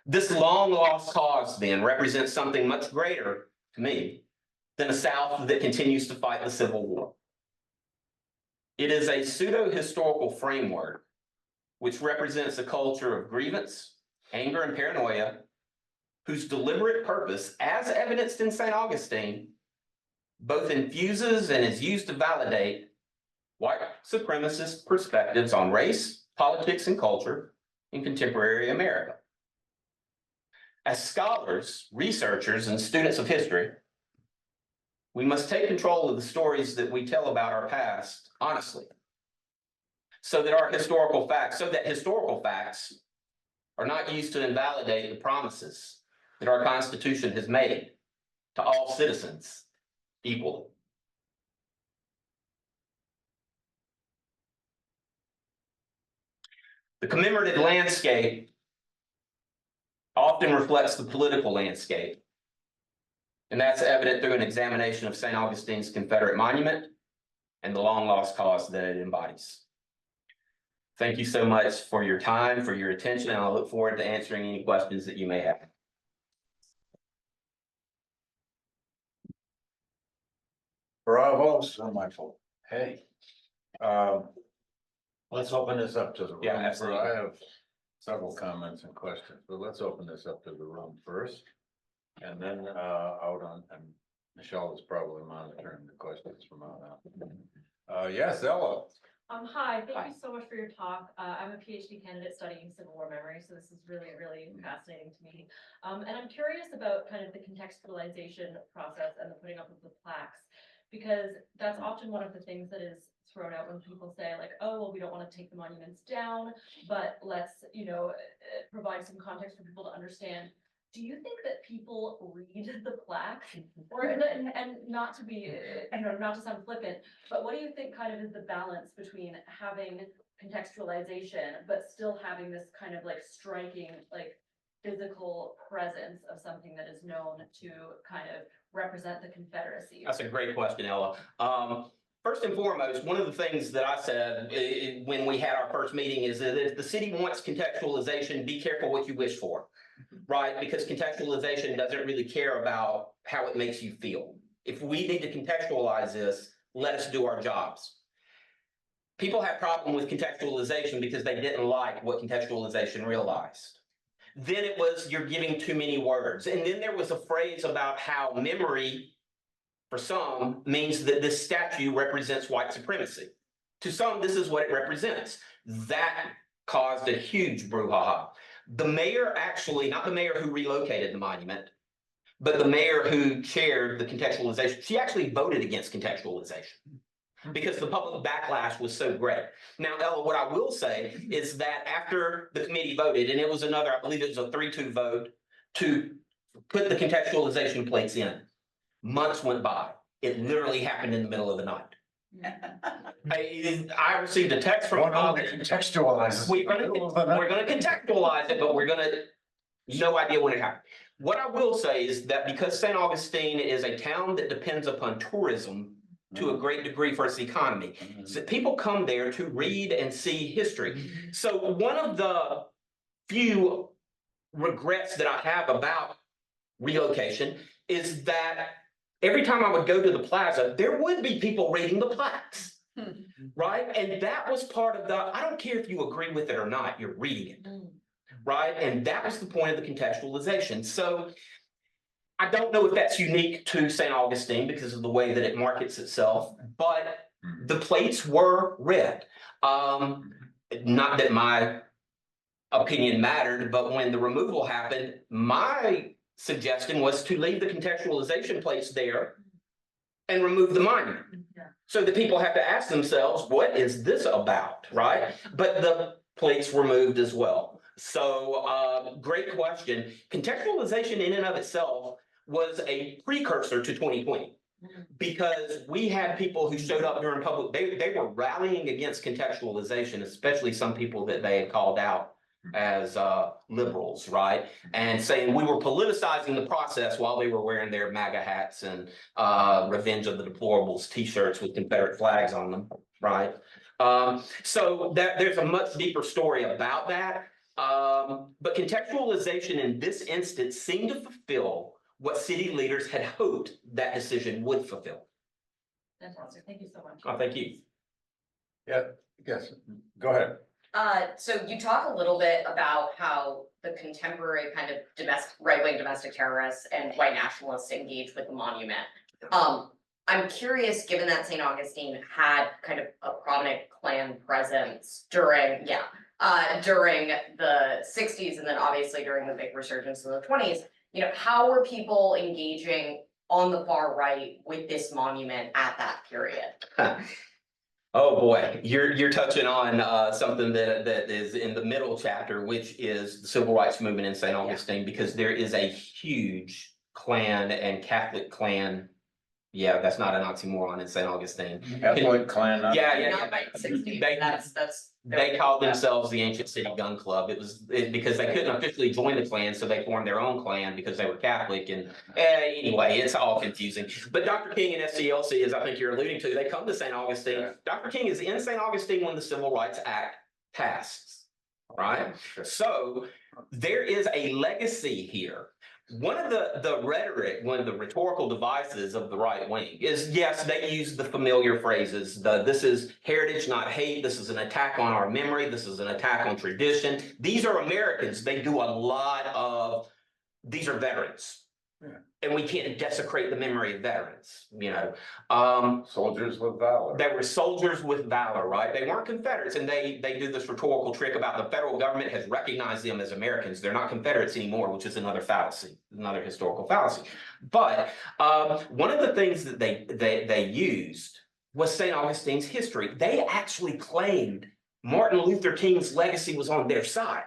This long lost cause then represents something much greater to me than a South that continues to fight the Civil War. It is a pseudo-historical framework which represents a culture of grievance, anger, and paranoia, whose deliberate purpose, as evidenced in St. Augustine, both infuses and is used to validate white supremacist perspectives on race, politics, and culture in contemporary America. As scholars, researchers, and students of history, we must take control of the stories that we tell about our past honestly, so that historical facts are not used to invalidate the promises that our Constitution has made to all citizens equally. The commemorative landscape often reflects the political landscape, and that's evident through an examination of St. Augustine's Confederate Monument and the long-lost cause that it embodies. Thank you so much for your time, for your attention, and I look forward to answering any questions that you may have. Bravo, so Michael. Hey. Let's open this up to the room. Yeah, absolutely. I have several comments and questions, but let's open this up to the room first. And then out on, and Michelle is probably monitoring the questions from out. Yes, Ella. Hi, thank you so much for your talk. I'm a PhD candidate studying Civil War memory, so this is really, really fascinating to me. And I'm curious about kind of the contextualization process and the putting up of the plaques, because that's often one of the things that is thrown out when people say like, oh, well, we don't want to take the monuments down, but let's, provide some context for people to understand. Do you think that people read the plaques, or and not to be, not to sound flippant, but what do you think kind of is the balance between having contextualization, but still having this kind of like striking, like physical presence of something that is known to kind of represent the Confederacy? That's a great question, Ella. First and foremost, one of the things that I said when we had our first meeting is that if the city wants contextualization, be careful what you wish for. Right, because contextualization doesn't really care about how it makes you feel. If we need to contextualize this, let us do our jobs. People have problem with contextualization because they didn't like what contextualization realized. Then it was, you're giving too many words. And then there was a phrase about how memory, for some, means that this statue represents white supremacy. To some, this is what it represents. That caused a huge brouhaha. The mayor actually, not the mayor who relocated the monument, but the mayor who chaired the contextualization, she actually voted against contextualization because the public backlash was so great. Now, Ella, what I will say is that after the committee voted, and it was another, I believe it was a 3-2 vote to put the contextualization plates in, months went by. It literally happened in the middle of the night. I received a text from contextualize. we're going to contextualize it, but we're going to no idea when it happened. What I will say is that because St. Augustine is a town that depends upon tourism to a great degree for its economy, so people come there to read and see history. So one of the few regrets that I have about relocation is that every time I would go to the plaza, there would be people reading the plaques, right? And that was part of I don't care if you agree with it or not, you're reading it, right? And that was the point of the contextualization. So I don't know if that's unique to St. Augustine because of the way that it markets itself, but the plates were read. Not that my opinion mattered, but when the removal happened, my suggestion was to leave the contextualization plates there and remove the monument. So that people have to ask themselves, what is this about, right? But the plates were moved as well. So great question. Contextualization in and of itself was a precursor to 2020 because we had people who showed up during public, they were rallying against contextualization, especially some people that they had called out as liberals, right? And saying we were politicizing the process while they were wearing their MAGA hats and Revenge of the Deplorables t-shirts with Confederate flags on them, right? So there's a much deeper story about that. But contextualization in this instance seemed to fulfill what city leaders had hoped that decision would fulfill. Fantastic, thank you so much. Oh, thank you. Yeah, yes, go ahead. So you talk a little bit about how the contemporary kind of right-wing domestic terrorists and white nationalists engage with the monument. I'm curious, given that St. Augustine had kind of a prominent Klan presence during the 60s and then obviously during the big resurgence in the 20s, how were people engaging on the far right with this monument at that period? Oh boy, you're touching on something that is in the middle chapter, which is the civil rights movement in St. Augustine, because there is a huge Klan and Catholic Klan. Yeah, that's not an oxymoron in St. Augustine. Catholic Klan. Yeah. Not by 60. That's. They called themselves the Ancient City Gun Club. It was because they couldn't officially join the Klan, so they formed their own Klan because they were Catholic. And anyway, it's all confusing. But Dr. King and SCLC, as I think you're alluding to, they come to St. Augustine. Yeah. Dr. King is in St. Augustine when the Civil Rights Act passed. Right? So there is a legacy here. One of the rhetoric, one of the rhetorical devices of the right wing is, yes, they use the familiar phrases. This is heritage, not hate. This is an attack on our memory. This is an attack on tradition. These are Americans. They do a lot of, these are veterans. Yeah. And we can't desecrate the memory of veterans, Soldiers with valor. They were soldiers with valor, right? They weren't Confederates, and they do this rhetorical trick about the federal government has recognized them as Americans. They're not Confederates anymore, which is another fallacy, another historical fallacy. But one of the things that they used was St. Augustine's history. They actually claimed Martin Luther King's legacy was on their side.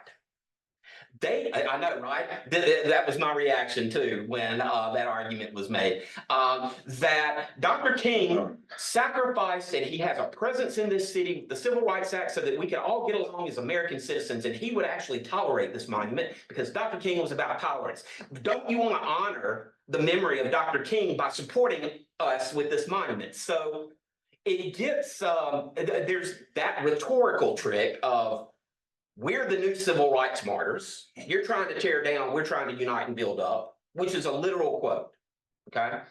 I know, right? That was my reaction too when that argument was made. That Dr. King sacrificed, and he has a presence in this city, the Civil Rights Act, so that we can all get along as American citizens, and he would actually tolerate this monument because Dr. King was about tolerance. Don't you want to honor the memory of Dr. King by supporting us with this monument? So it gets, there's that rhetorical trick of, we're the new civil rights martyrs. You're trying to tear down, we're trying to unite and build up, which is a literal quote, okay?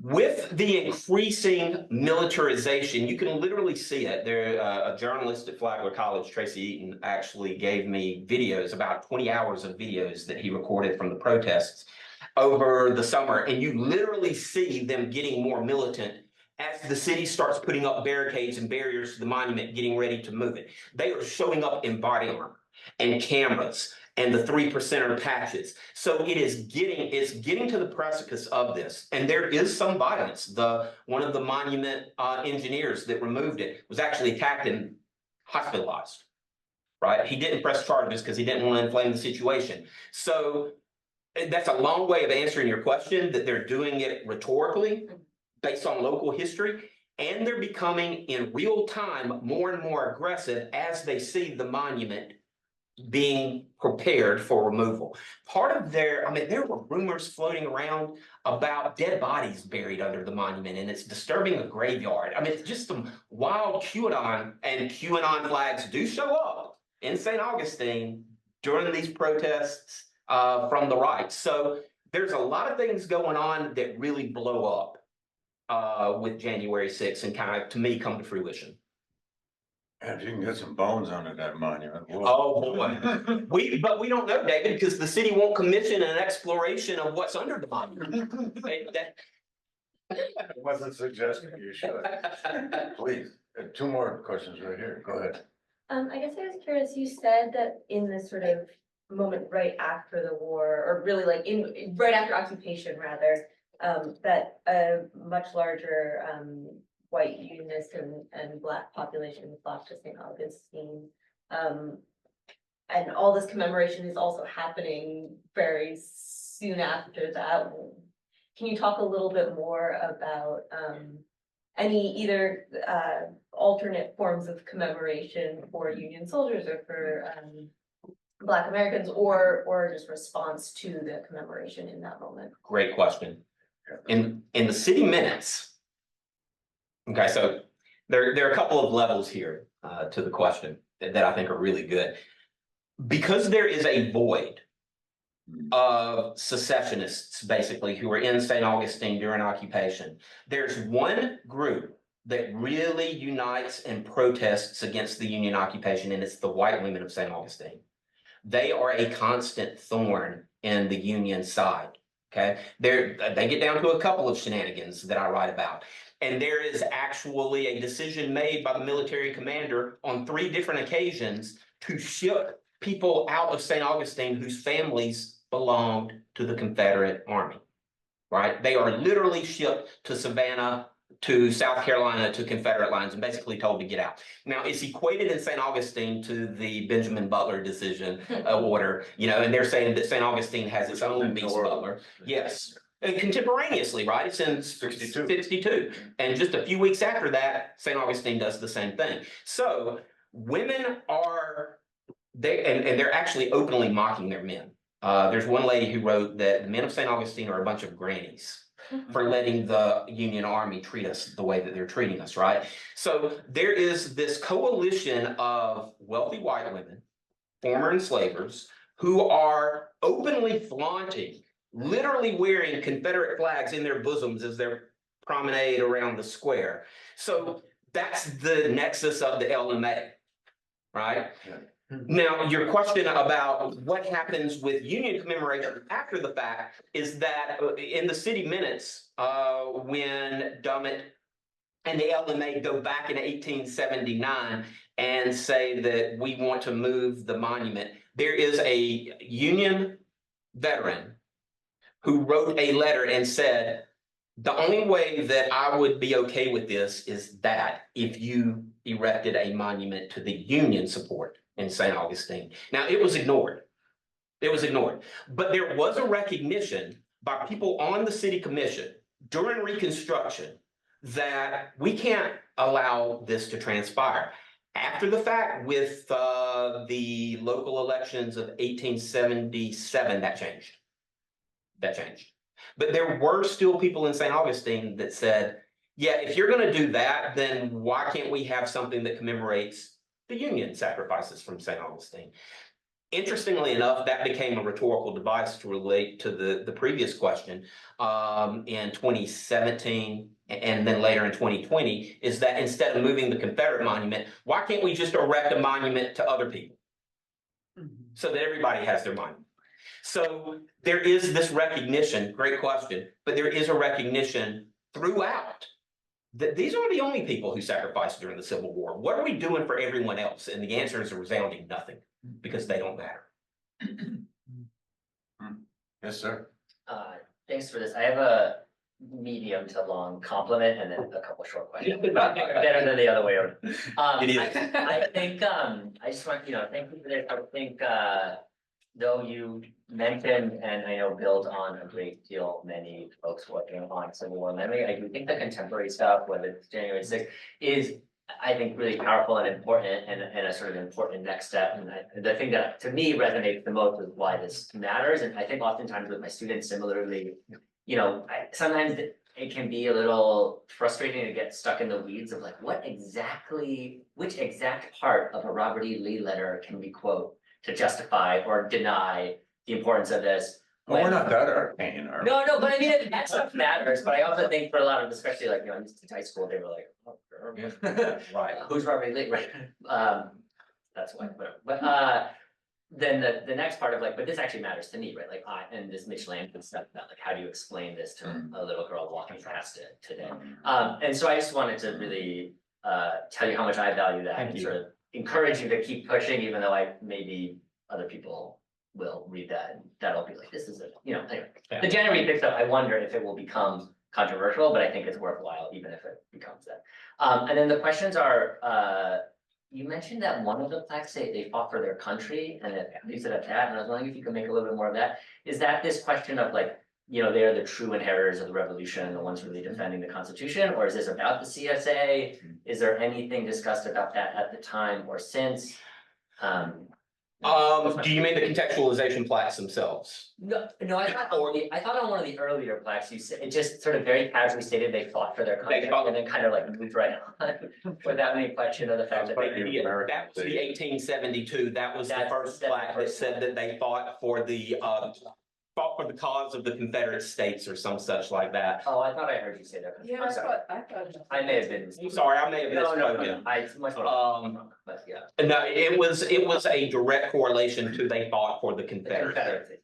With the increasing militarization, you can literally see it. A journalist at Flagler College, Tracy Eaton, actually gave me videos, about 20 hours of videos that he recorded from the protests over the summer. And you literally see them getting more militant as the city starts putting up barricades and barriers to the monument, getting ready to move it. They are showing up in body armor and cameras and the 3% patches. So it's getting to the precipice of this. And there is some violence. One of the monument engineers that removed it was actually attacked and hospitalized, right? He didn't press charges because he didn't want to inflame the situation. So that's a long way of answering your question, that they're doing it rhetorically, based on local history, and they're becoming in real time more and more aggressive as they see the monument being prepared for removal. Part of there were rumors floating around about dead bodies buried under the monument, and it's disturbing a graveyard. It's just some wild QAnon, and QAnon flags do show up in St. Augustine during these protests from the right. So there's a lot of things going on that really blow up with January 6th and kind of, to me, come to fruition. And if you can get some bones under that monument. Oh boy. But we don't know, David, because the city won't commission an exploration of what's under the monument. I wasn't suggesting you should. Please, two more questions right here. Go ahead. I guess I was curious, you said that in this sort of moment right after the war, or really like right after occupation rather, that a much larger white unionist and Black population flocked to St. Augustine. And all this commemoration is also happening very soon after that. Can you talk a little bit more about any either alternate forms of commemoration for Union soldiers or for Black Americans, or just response to the commemoration in that moment? Great question. In the city minutes, okay, so there are a couple of levels here to the question that I think are really good. Because there is a void of secessionists, basically, who were in St. Augustine during occupation, there's one group that really unites and protests against the Union occupation, and it's the white women of St. Augustine. They are a constant thorn in the Union side. Okay, they get down to a couple of shenanigans that I write about. And there is actually a decision made by the military commander on 3 different occasions to ship people out of St. Augustine whose families belonged to the Confederate Army. Right? They are literally shipped to Savannah, to South Carolina, to Confederate lines, and basically told to get out. Now, it's equated in St. Augustine to the Benjamin Butler decision order, and they're saying that St. Augustine has its own Beast Butler. Yes. And contemporaneously, right? It's in 62. And just a few weeks after that, St. Augustine does the same thing. So women are, and they're actually openly mocking their men. There's one lady who wrote that the men of St. Augustine are a bunch of grannies for letting the Union Army treat us the way that they're treating us, right? So there is this coalition of wealthy white women, former enslavers, who are openly flaunting, literally wearing Confederate flags in their bosoms as they promenade around the square. So that's the nexus of the LMA, right? Yeah. Now, your question about what happens with Union commemoration after the fact is that in the city minutes, when Dummett and the LMA go back in 1879 and say that we want to move the monument, there is a Union veteran who wrote a letter and said, the only way that I would be okay with this is that if you erected a monument to the Union support in St. Augustine. Now, it was ignored. It was ignored. But there was a recognition by people on the city commission during Reconstruction that we can't allow this to transpire. After the fact, with the local elections of 1877, that changed. That changed. But there were still people in St. Augustine that said, yeah, if you're going to do that, then why can't we have something that commemorates the Union sacrifices from St. Augustine? Interestingly enough, that became a rhetorical device to relate to the previous question in 2017 and then later in 2020, is that instead of moving the Confederate monument, why can't we just erect a monument to other people so that everybody has their monument? So there is this recognition, great question, but there is a recognition throughout that these are the only people who sacrificed during the Civil War. What are we doing for everyone else? And the answer is a resounding nothing, because they don't matter. Yes, sir. Thanks for this. I have a medium to long compliment and then a couple short questions. Better than the other way around. It is. I think, I just want, thank you for this. I think, though you mentioned, and I know build on a great deal, many folks working on Civil War memory, I do think the contemporary stuff, whether it's January 6th, is, I think, really powerful and important and a sort of important next step. And the thing that to me resonates the most is why this matters. And I think oftentimes with my students, similarly, sometimes it can be a little frustrating to get stuck in the weeds of like, which exact part of a Robert E. Lee letter can we quote to justify or deny the importance of this. Well, we're not that arcane, are we? No, but I mean, that stuff matters, but I also think for a lot of, especially like, in high school, they were like, oh, sure. Right. Who's Robert E. Lee, right? That's why, whatever. But then the next part of like, but this actually matters to me, right? Like and this Mitch Lambton stuff about like, how do you explain this to a little girl walking past it today? And so I just wanted to really tell you how much I value that and sort of encourage you to keep pushing, even though maybe other people will read that and that'll be like, this is anyway. Yeah. The January 6th stuff, I wonder if it will become controversial, but I think it's worthwhile even if it becomes that. And then the questions are, you mentioned that one of the plaques they fought for their country and it leaves it at that, and I was wondering if you could make a little bit more of that. Is that this question of like, they're the true inheritors of the revolution, the ones really defending the Constitution, or is this about the CSA? Is there anything discussed about that at the time or since? Do you mean the contextualization plaques themselves? No, I thought on one of the earlier plaques, you said, it just sort of very casually stated they fought for their country and then kind of like moved right on without any question of the fact that they did. That was the 1872, that was the first plaque that said that they fought for the fought for the cause of the Confederate States or some such like that. Oh, I thought I heard you say that. Yeah, I'm sorry. I thought. I may have been. I'm sorry, I may have No, misspoken. I too much. But yeah. No, it was a direct correlation to they fought for the Confederate. Confederacy.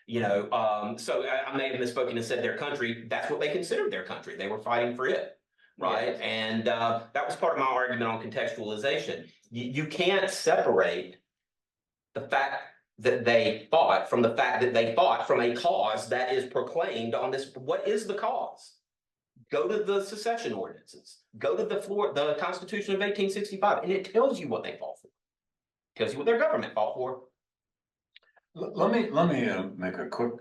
You know, so I may have misspoken and said their country, that's what they considered their country. They were fighting for it. Right? Yes. And that was part of my argument on contextualization. You can't separate the fact that they fought from the fact that they fought from a cause that is proclaimed on this. What is the cause? Go to the secession ordinances, go to the Constitution of 1865, and it tells you what they fought for. Tells you what their government fought for. Let me make a quick.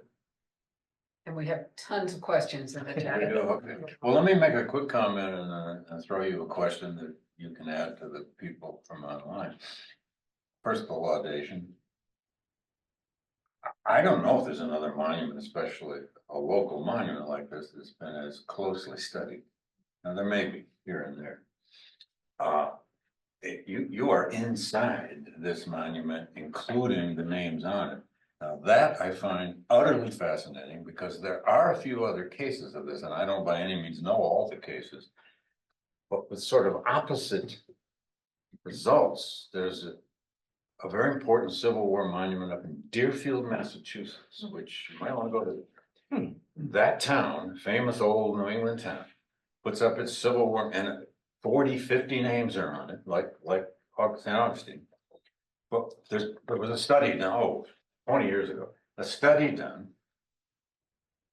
And we have tons of questions in the We chat. do, okay. Well, let me make a quick comment and throw you a question that you can add to the people from online. First of all, laudation. I don't know if there's another monument, especially a local monument like this, that's been as closely studied. Now, there may be here and there. You are inside this monument, including the names on it. Now, that I find utterly fascinating because there are a few other cases of this, and I don't by any means know all the cases. But with sort of opposite results, there's a very important Civil War monument up in Deerfield, Massachusetts, which you might want to go to. That town, famous old New England town, puts up its Civil War, and 40, 50 names are on it, like St. Augustine. But there was a study done, 20 years ago, a study done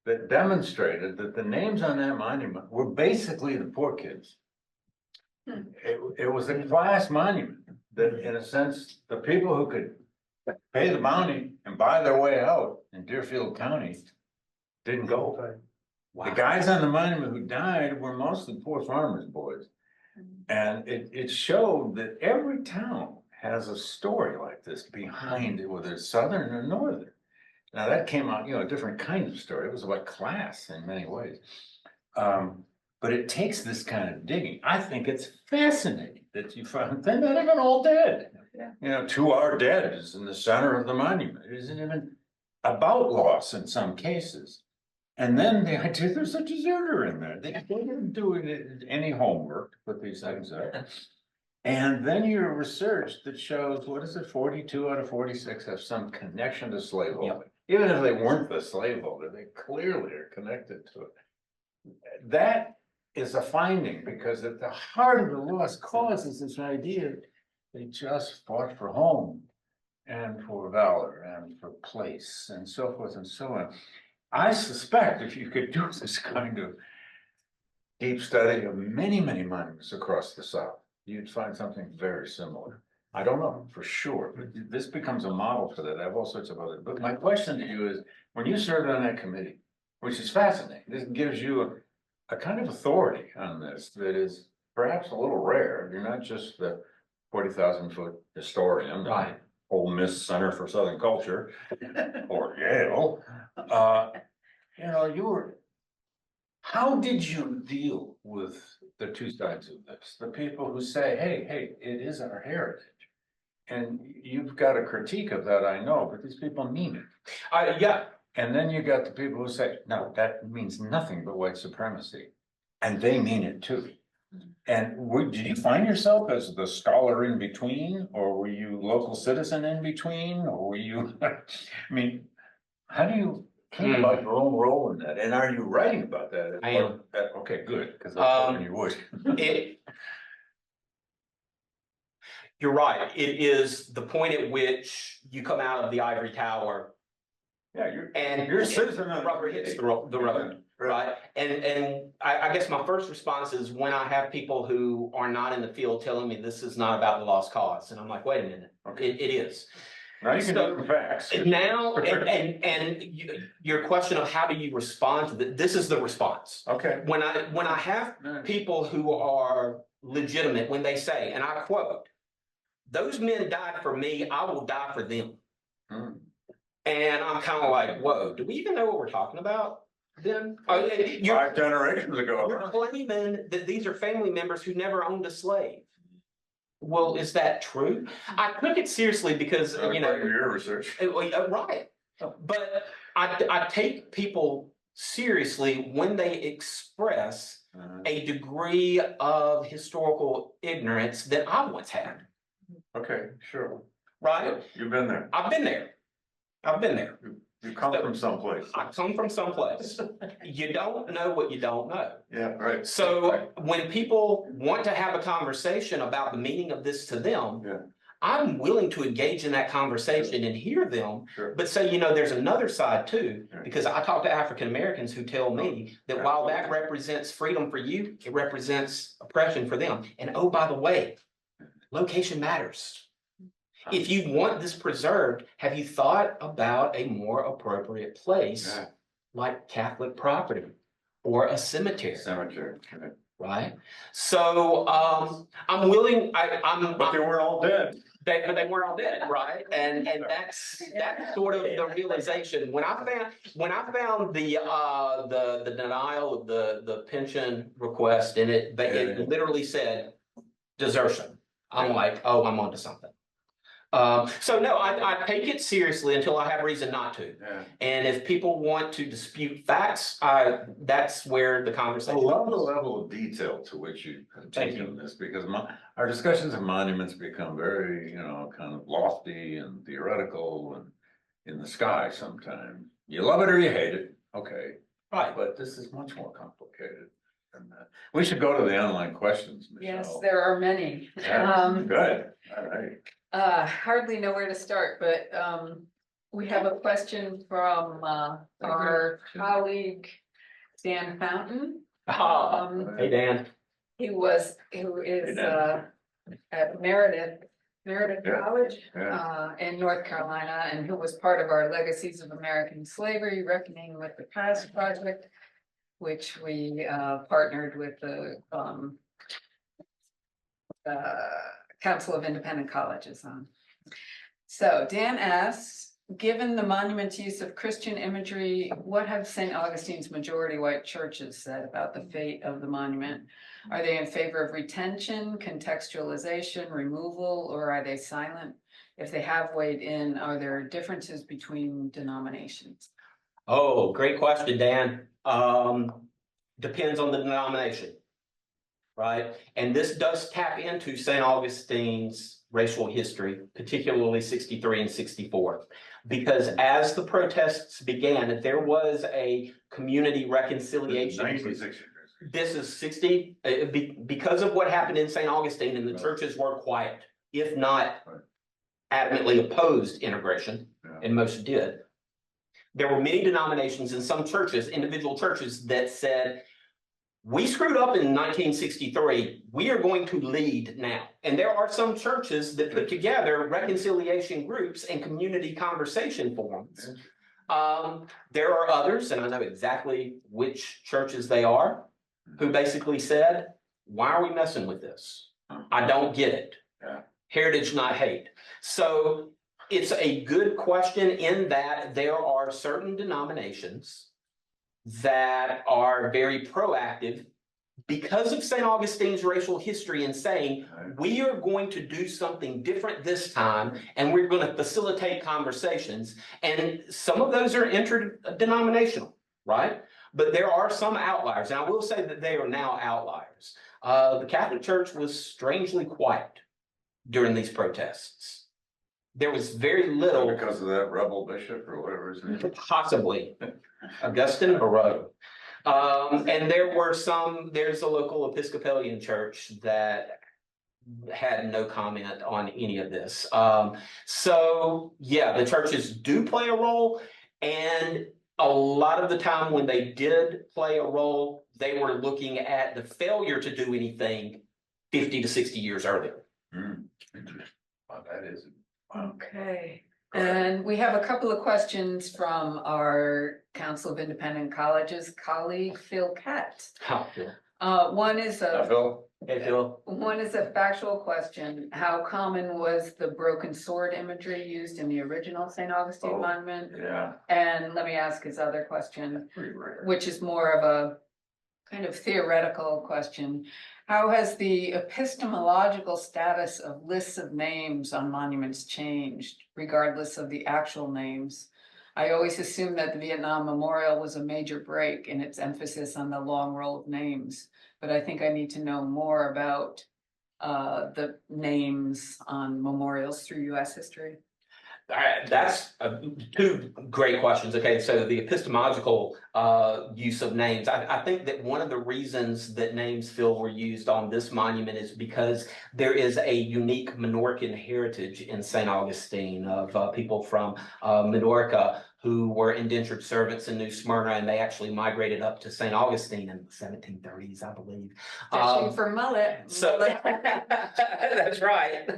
that demonstrated that the names on that monument were basically the poor kids. It was a class monument that, in a sense, the people who could pay the bounty and buy their way out in Deerfield County didn't go. The guys on the monument who died were mostly poor farmers' boys. And it showed that every town has a story like this behind it, whether it's southern or northern. Now that came out, a different kind of story. It was about class in many ways. But it takes this kind of digging. I think it's fascinating that you find they're not even all dead. To our dead is in the center of the monument. It isn't even about loss in some cases. And then the idea there's a deserter in there. They didn't do any homework to put these things there. And then your research that shows, 42 out of 46 have some connection to slaveholding. Even if they weren't the slaveholder, they clearly are connected to it. That is a finding, because at the heart of the lost cause is this idea they just fought for home and for valor and for place and so forth and so on. I suspect if you could do this kind of deep study of many, many monuments across the South, you'd find something very similar. I don't know for sure, but this becomes a model for that. I have all sorts of other, but my question to you is, when you served on that committee, which is fascinating, this gives you a kind of authority on this that is perhaps a little rare. You're not just the 40,000-foot historian, Right. Ole Miss Center for Southern Culture, or Yale. How did you deal with the two sides of this? The people who say, hey, it is our heritage. And you've got a critique of that, I know, but these people mean it. Yeah. And then you got the people who say, no, that means nothing but white supremacy. And they mean it too. And did you find yourself as the scholar in between, or were you local citizen in between, or were you, how do you think about your own role in that? And are you writing about that? I am. Okay, good, because I was hoping you would. You're right. It is the point at which you come out of the ivory tower. Yeah, You're a citizen. The rubber hits the road, right? And I guess my first response is when I have people who are not in the field telling me this is not about the lost cause, and I'm like, wait a minute, Okay. it is. Now you can do the facts. Now, your question of how do you respond to this is the response. Okay. When I have people who are legitimate, when they say, and I quote, "Those men died for me, I will die for them." And I'm kind of like, whoa, do we even know what we're talking about then? 5 generations ago. You're claiming that these are family members who never owned a slave. Well, is that true? I took it seriously because, Your research. right. But I take people seriously when they express a degree of historical ignorance that I once had, Okay, sure. right? You've been there. I've been there. I've been there. You come from someplace. I come from someplace. You don't know what you don't know. Yeah, right. So when people want to have a conversation about the meaning of this to them, Yeah. I'm willing to engage in that conversation and hear them, Sure. but say, there's another side too, Right. because I talk to African Americans who tell me that while that represents freedom for you, it represents oppression for them. And oh, by the way, location matters. If you want this preserved, have you thought about a more appropriate place Yeah. like Catholic property or a cemetery, Cemetery. Okay. right? So I'm willing, But they weren't all dead. they weren't all dead, right? And that's sort of the realization. When I found the denial of the pension request and it literally said desertion, I'm like, oh, I'm onto something. So no, I take it seriously until I have reason not to. Yeah. And if people want to dispute facts, that's where the I conversation. love the level of detail to which you have Thank you. taken this, because our discussions of monuments become very, kind of lofty and theoretical and in the sky sometimes. You love it or you hate it, okay, Right. but this is much more complicated than that. We should go to the online questions, Michelle. Yes, there are many. Yeah, good, all right. Hardly know where to start, but we have a question from our colleague Dan Fountain. Hey, Dan. Who is at Meredith Yeah. College Yeah. in North Carolina, and who was part of our Legacies of American Slavery, Reckoning with the Past project, which we partnered with the Council of Independent Colleges on. So Dan asks, given the monument's use of Christian imagery, what have St. Augustine's majority white churches said about the fate of the monument? Are they in favor of retention, contextualization, removal, or are they silent? If they have weighed in, are there differences between denominations? Oh, great question, Dan. Depends on the denomination, right? And this does tap into St. Augustine's racial history, particularly 63 and 64. Because as the protests began, there was a community reconciliation. 96 years. This is 60, because of what happened in St. Augustine, and the churches were quiet, if not adamantly opposed integration, and most did. There were many denominations and some churches, individual churches, that said, we screwed up in 1963, we are going to lead now. And there are some churches that put together reconciliation groups and community conversation forums. There are others, and I know exactly which churches they are, who basically said, why are we messing with this? I don't get it. Yeah. Heritage, not hate. So it's a good question in that there are certain denominations that are very proactive because of St. Augustine's racial history and saying, we are going to do something different this time, and we're going to facilitate conversations. And some of those are interdenominational, right? But there are some outliers, and I will say that they are now outliers. The Catholic Church was strangely quiet during these protests. There was very little. Because of that rebel bishop or whatever his name is. Possibly. Augustine Barreau. And there's a local Episcopalian church that had no comment on any of this. So yeah, the churches do play a role, and a lot of the time when they did play a role, they were looking at the failure to do anything 50 to 60 years earlier. Interesting. Wow, that is. Wow. Okay. Go ahead. And we have a couple of questions from our Council of Independent Colleges colleague, Phil Katz. How, Phil? One is Phil? Hey, Phil. one is a factual question. How common was the broken sword imagery used in the original St. Augustine Oh. Monument? Yeah. And let me ask his other question, Pretty rare. which is more of a kind of theoretical question. How has the epistemological status of lists of names on monuments changed, regardless of the actual names? I always assumed that the Vietnam Memorial was a major break in its emphasis on the long roll of names, but I think I need to know more about the names on memorials through US history. All right, that's two great questions. Okay, so the epistemological use of names. I think that one of the reasons that names, Phil, were used on this monument is because there is a unique Minorcan heritage in St. Augustine of people from Minorca who were indentured servants in New Smyrna, and they actually migrated up to St. Augustine in the 1730s, I believe. Fishing for mullet. So that's right.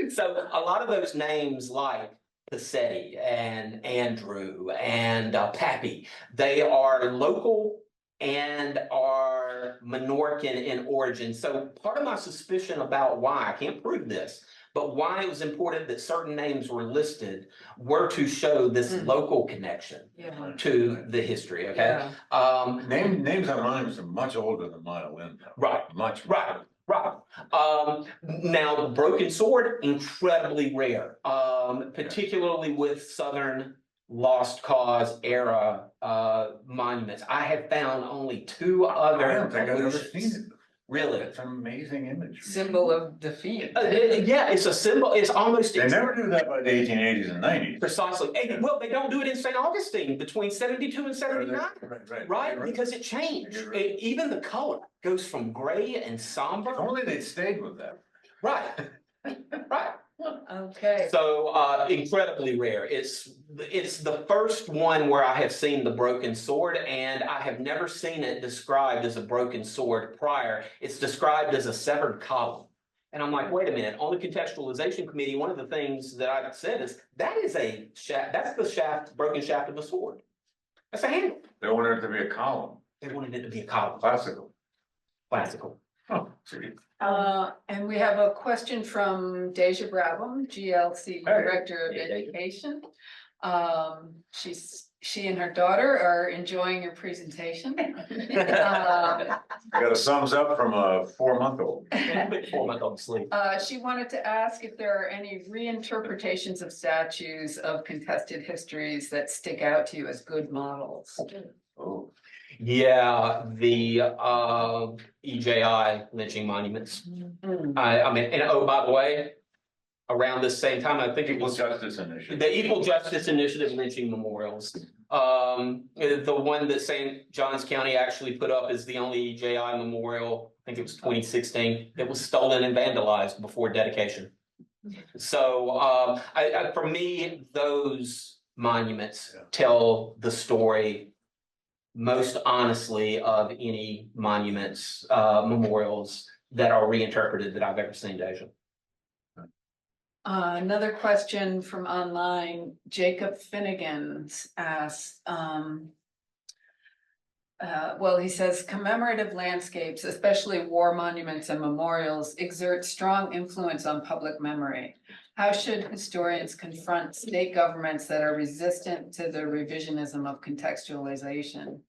So a lot of those names like Passetti and Andrew and Pappy, they are local and are Minorcan in origin. So part of my suspicion about why, I can't prove this, but why it was important that certain names were listed were to show this local connection Yeah. to the history, okay? Yeah. Names on monuments are much older than Mile End. Right. Much. Right. Now the broken sword, incredibly rare, particularly with Southern lost cause era monuments. I have found only two other. I don't think I've ever allusions. seen it. Really? It's an amazing image. Symbol of defeat. Yeah, it's a symbol. It's almost They never do that by the 1880s and 90s. precisely. Well, they don't do it in St. Augustine between 72 and 79. Right, because it changed. You're right. Even the color goes from gray and somber. If only they'd stayed with that. Right, right. Okay. So incredibly rare. It's the first one where I have seen the broken sword, and I have never seen it described as a broken sword prior. It's described as a severed column. And I'm like, wait a minute, on the contextualization committee, one of the things that I said is that is a shaft, that's the shaft, broken shaft of the sword. That's a handle. They wanted it to be a column. They wanted it to be a column. Classical. Classical. Oh, gee. And we have a question from Deja Brabham, GLC Director of Education. She and her daughter are enjoying your presentation. I got a thumbs up from a 4-month-old. 4-month-old sleep. She wanted to ask if there are any reinterpretations of statues of contested histories that stick out to you as good models. Oh, Yeah, the EJI lynching monuments. I mean, and oh, by the way, around this same time, I think it Equal was Justice Initiative. the Equal Justice Initiative lynching memorials. The one that St. Johns County actually put up is the only EJI memorial, I think it was 2016, that was stolen and vandalized before dedication. So for me, those monuments tell the story most honestly of any monuments, memorials that are reinterpreted that I've ever seen, Deja. Another question from online, Jacob Finnegan asks, well, he says commemorative landscapes, especially war monuments and memorials, exert strong influence on public memory. How should historians confront state governments that are resistant to the revisionism of contextualization?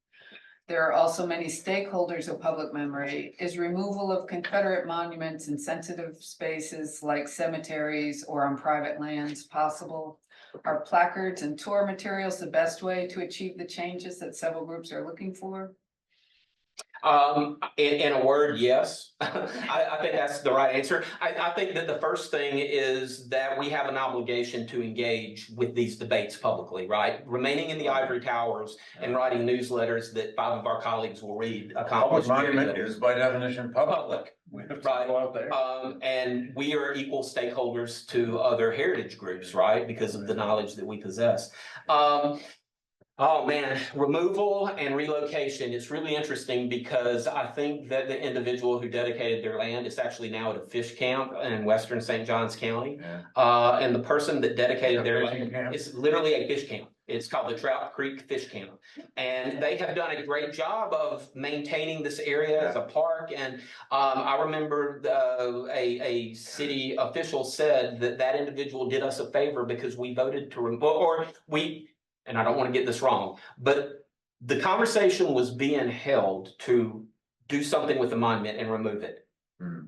There are also many stakeholders of public memory. Is removal of Confederate monuments in sensitive spaces like cemeteries or on private lands possible? Are placards and tour materials the best way to achieve the changes that several groups are looking for? In a word, yes. I think that's the right answer. I think that the first thing is that we have an obligation to engage with these debates publicly, right? Remaining in the ivory towers and writing newsletters that 5 of our colleagues will read. Public monument is by definition public. We have to Right. go out there. And we are equal stakeholders to other heritage groups, right? Because of the knowledge that we possess. Oh man, removal and relocation. It's really interesting because I think that the individual who dedicated their land is actually now at a fish camp in western St. Johns County. Yeah. And the person that dedicated their Fishing land camp? is literally a fish camp. It's called the Trout Creek Fish Camp. And they have done a great job of maintaining this area as a park. And I remember a city official said that that individual did us a favor because we voted to remove, and I don't want to get this wrong, but the conversation was being held to do something with the monument and remove it.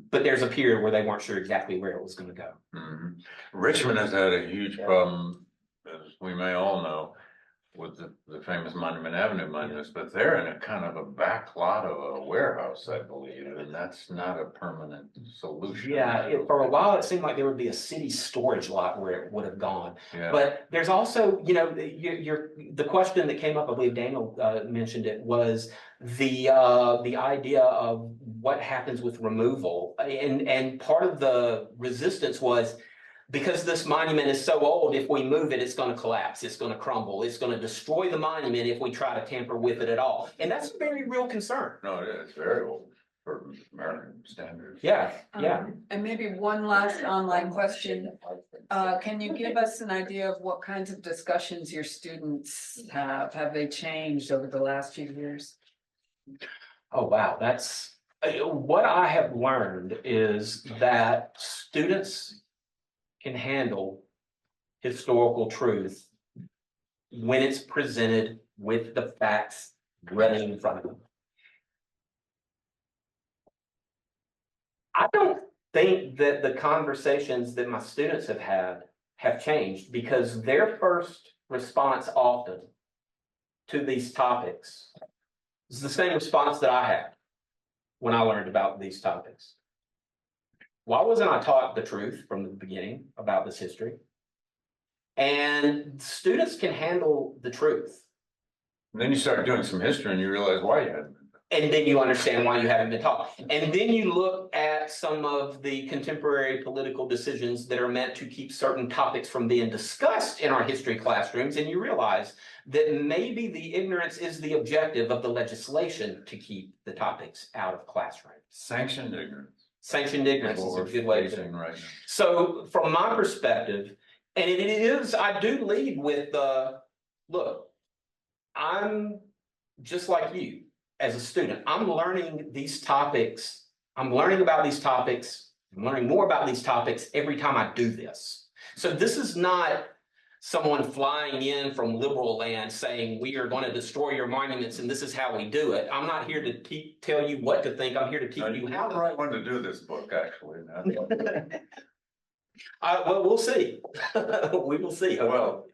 But there's a period where they weren't sure exactly where it was going to go. Richmond has had a huge problem, as we may all know, with the famous Monument Avenue monuments, but they're in a kind of a back lot of a warehouse, I believe, and that's not a permanent solution. Yeah, for a while, it seemed like there would be a city storage lot where it would have gone. Yeah. But there's also, you know, the question that came up, I believe Daniel mentioned it, was the idea of what happens with removal. And part of the resistance was, because this monument is so old, if we move it, it's gonna collapse, it's gonna crumble, it's gonna destroy the monument if we try to tamper with it at all. And that's a very real concern. No, it is very old for American standards. Yeah, yeah. And maybe one last online question. Can you give us an idea of what kinds of discussions your students have? Have they changed over the last few years? Oh, wow, that's, what I have learned is that students can handle historical truth when it's presented with the facts running in front of them. I don't think that the conversations that my students have had have changed, because their first response often to these topics is the same response that I had when I learned about these topics. Why wasn't I taught the truth from the beginning about this history? And students can handle the truth. And then you start doing some history and you realize why you hadn't been. And then you understand why you haven't been taught. And then you look at some of the contemporary political decisions that are meant to keep certain topics from being discussed in our history classrooms, and you realize that maybe the ignorance is the objective of the legislation to keep the topics out of classrooms. Sanctioned ignorance. Sanctioned ignorance is a good way to facing right now. So from my perspective, and it is, I do lead with look, I'm just like you as a student. I'm learning these topics. I'm learning about these topics. I'm learning more about these topics every time I do this. So this is not someone flying in from liberal land saying we are going to destroy your monuments and this is how we do it. I'm not here to tell you what to think. I'm here to teach you how to. You're the right one to do this book, actually. Well, we'll see. We will see. Well,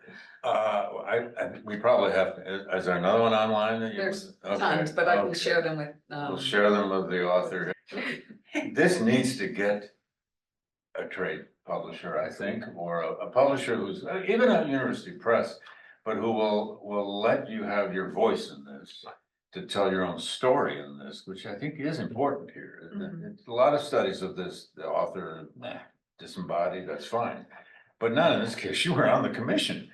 we probably have, is there another one online that you? There's Okay, tons, but I can okay. share them with, We'll share them with the author. This needs to get a trade publisher, I think, or a publisher who's, even a university press, but who will let you have your voice in this, to tell your own story in this, which I think is important here. Mhm. A lot of studies of this, the author, disembodied, that's fine. But not in this case, you were on the commission.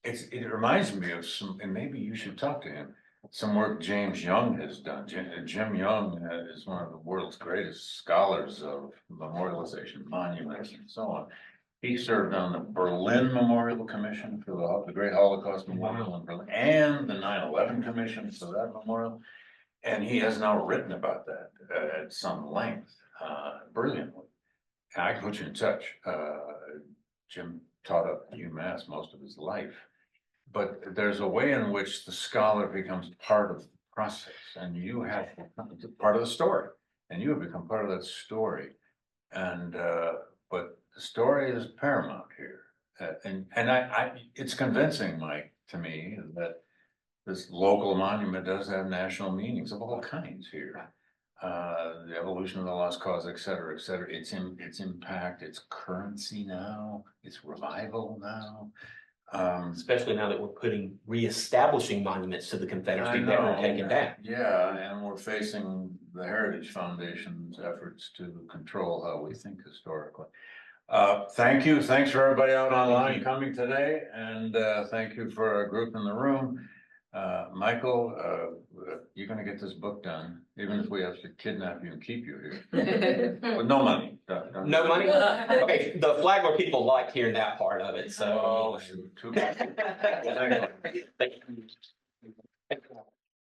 It reminds me of some, and maybe you should talk to him, some work James Young has done. Jim Young is one of the world's greatest scholars of memorialization, monuments, and so on. He served on the Berlin Memorial Commission for the Great Holocaust Memorial in Berlin, and the 9/11 Commission for that memorial. And he has now written about that at some length, brilliantly. And I can put you in touch. Jim taught at UMass most of his life. But there's a way in which the scholar becomes part of the process, and you have part of the story, and you have become part of that story. And but the story is paramount here, and it's convincing, Mike, to me that this local monument does have national meanings of all kinds here. The evolution of the lost cause, et cetera, its impact, its currency now, its revival now. Especially now that we're reestablishing monuments to the Confederacy that were taken down. Yeah, and we're facing the Heritage Foundation's efforts to control how we think historically. Thank you. Thanks for everybody out online coming today, and thank you for our group in the room. Michael, you're gonna get this book done, even if we have to kidnap you and keep you here. With no money. No money? Okay, the Flagler people like hearing that part of it, so. Oh, shoot, too bad. Thank you.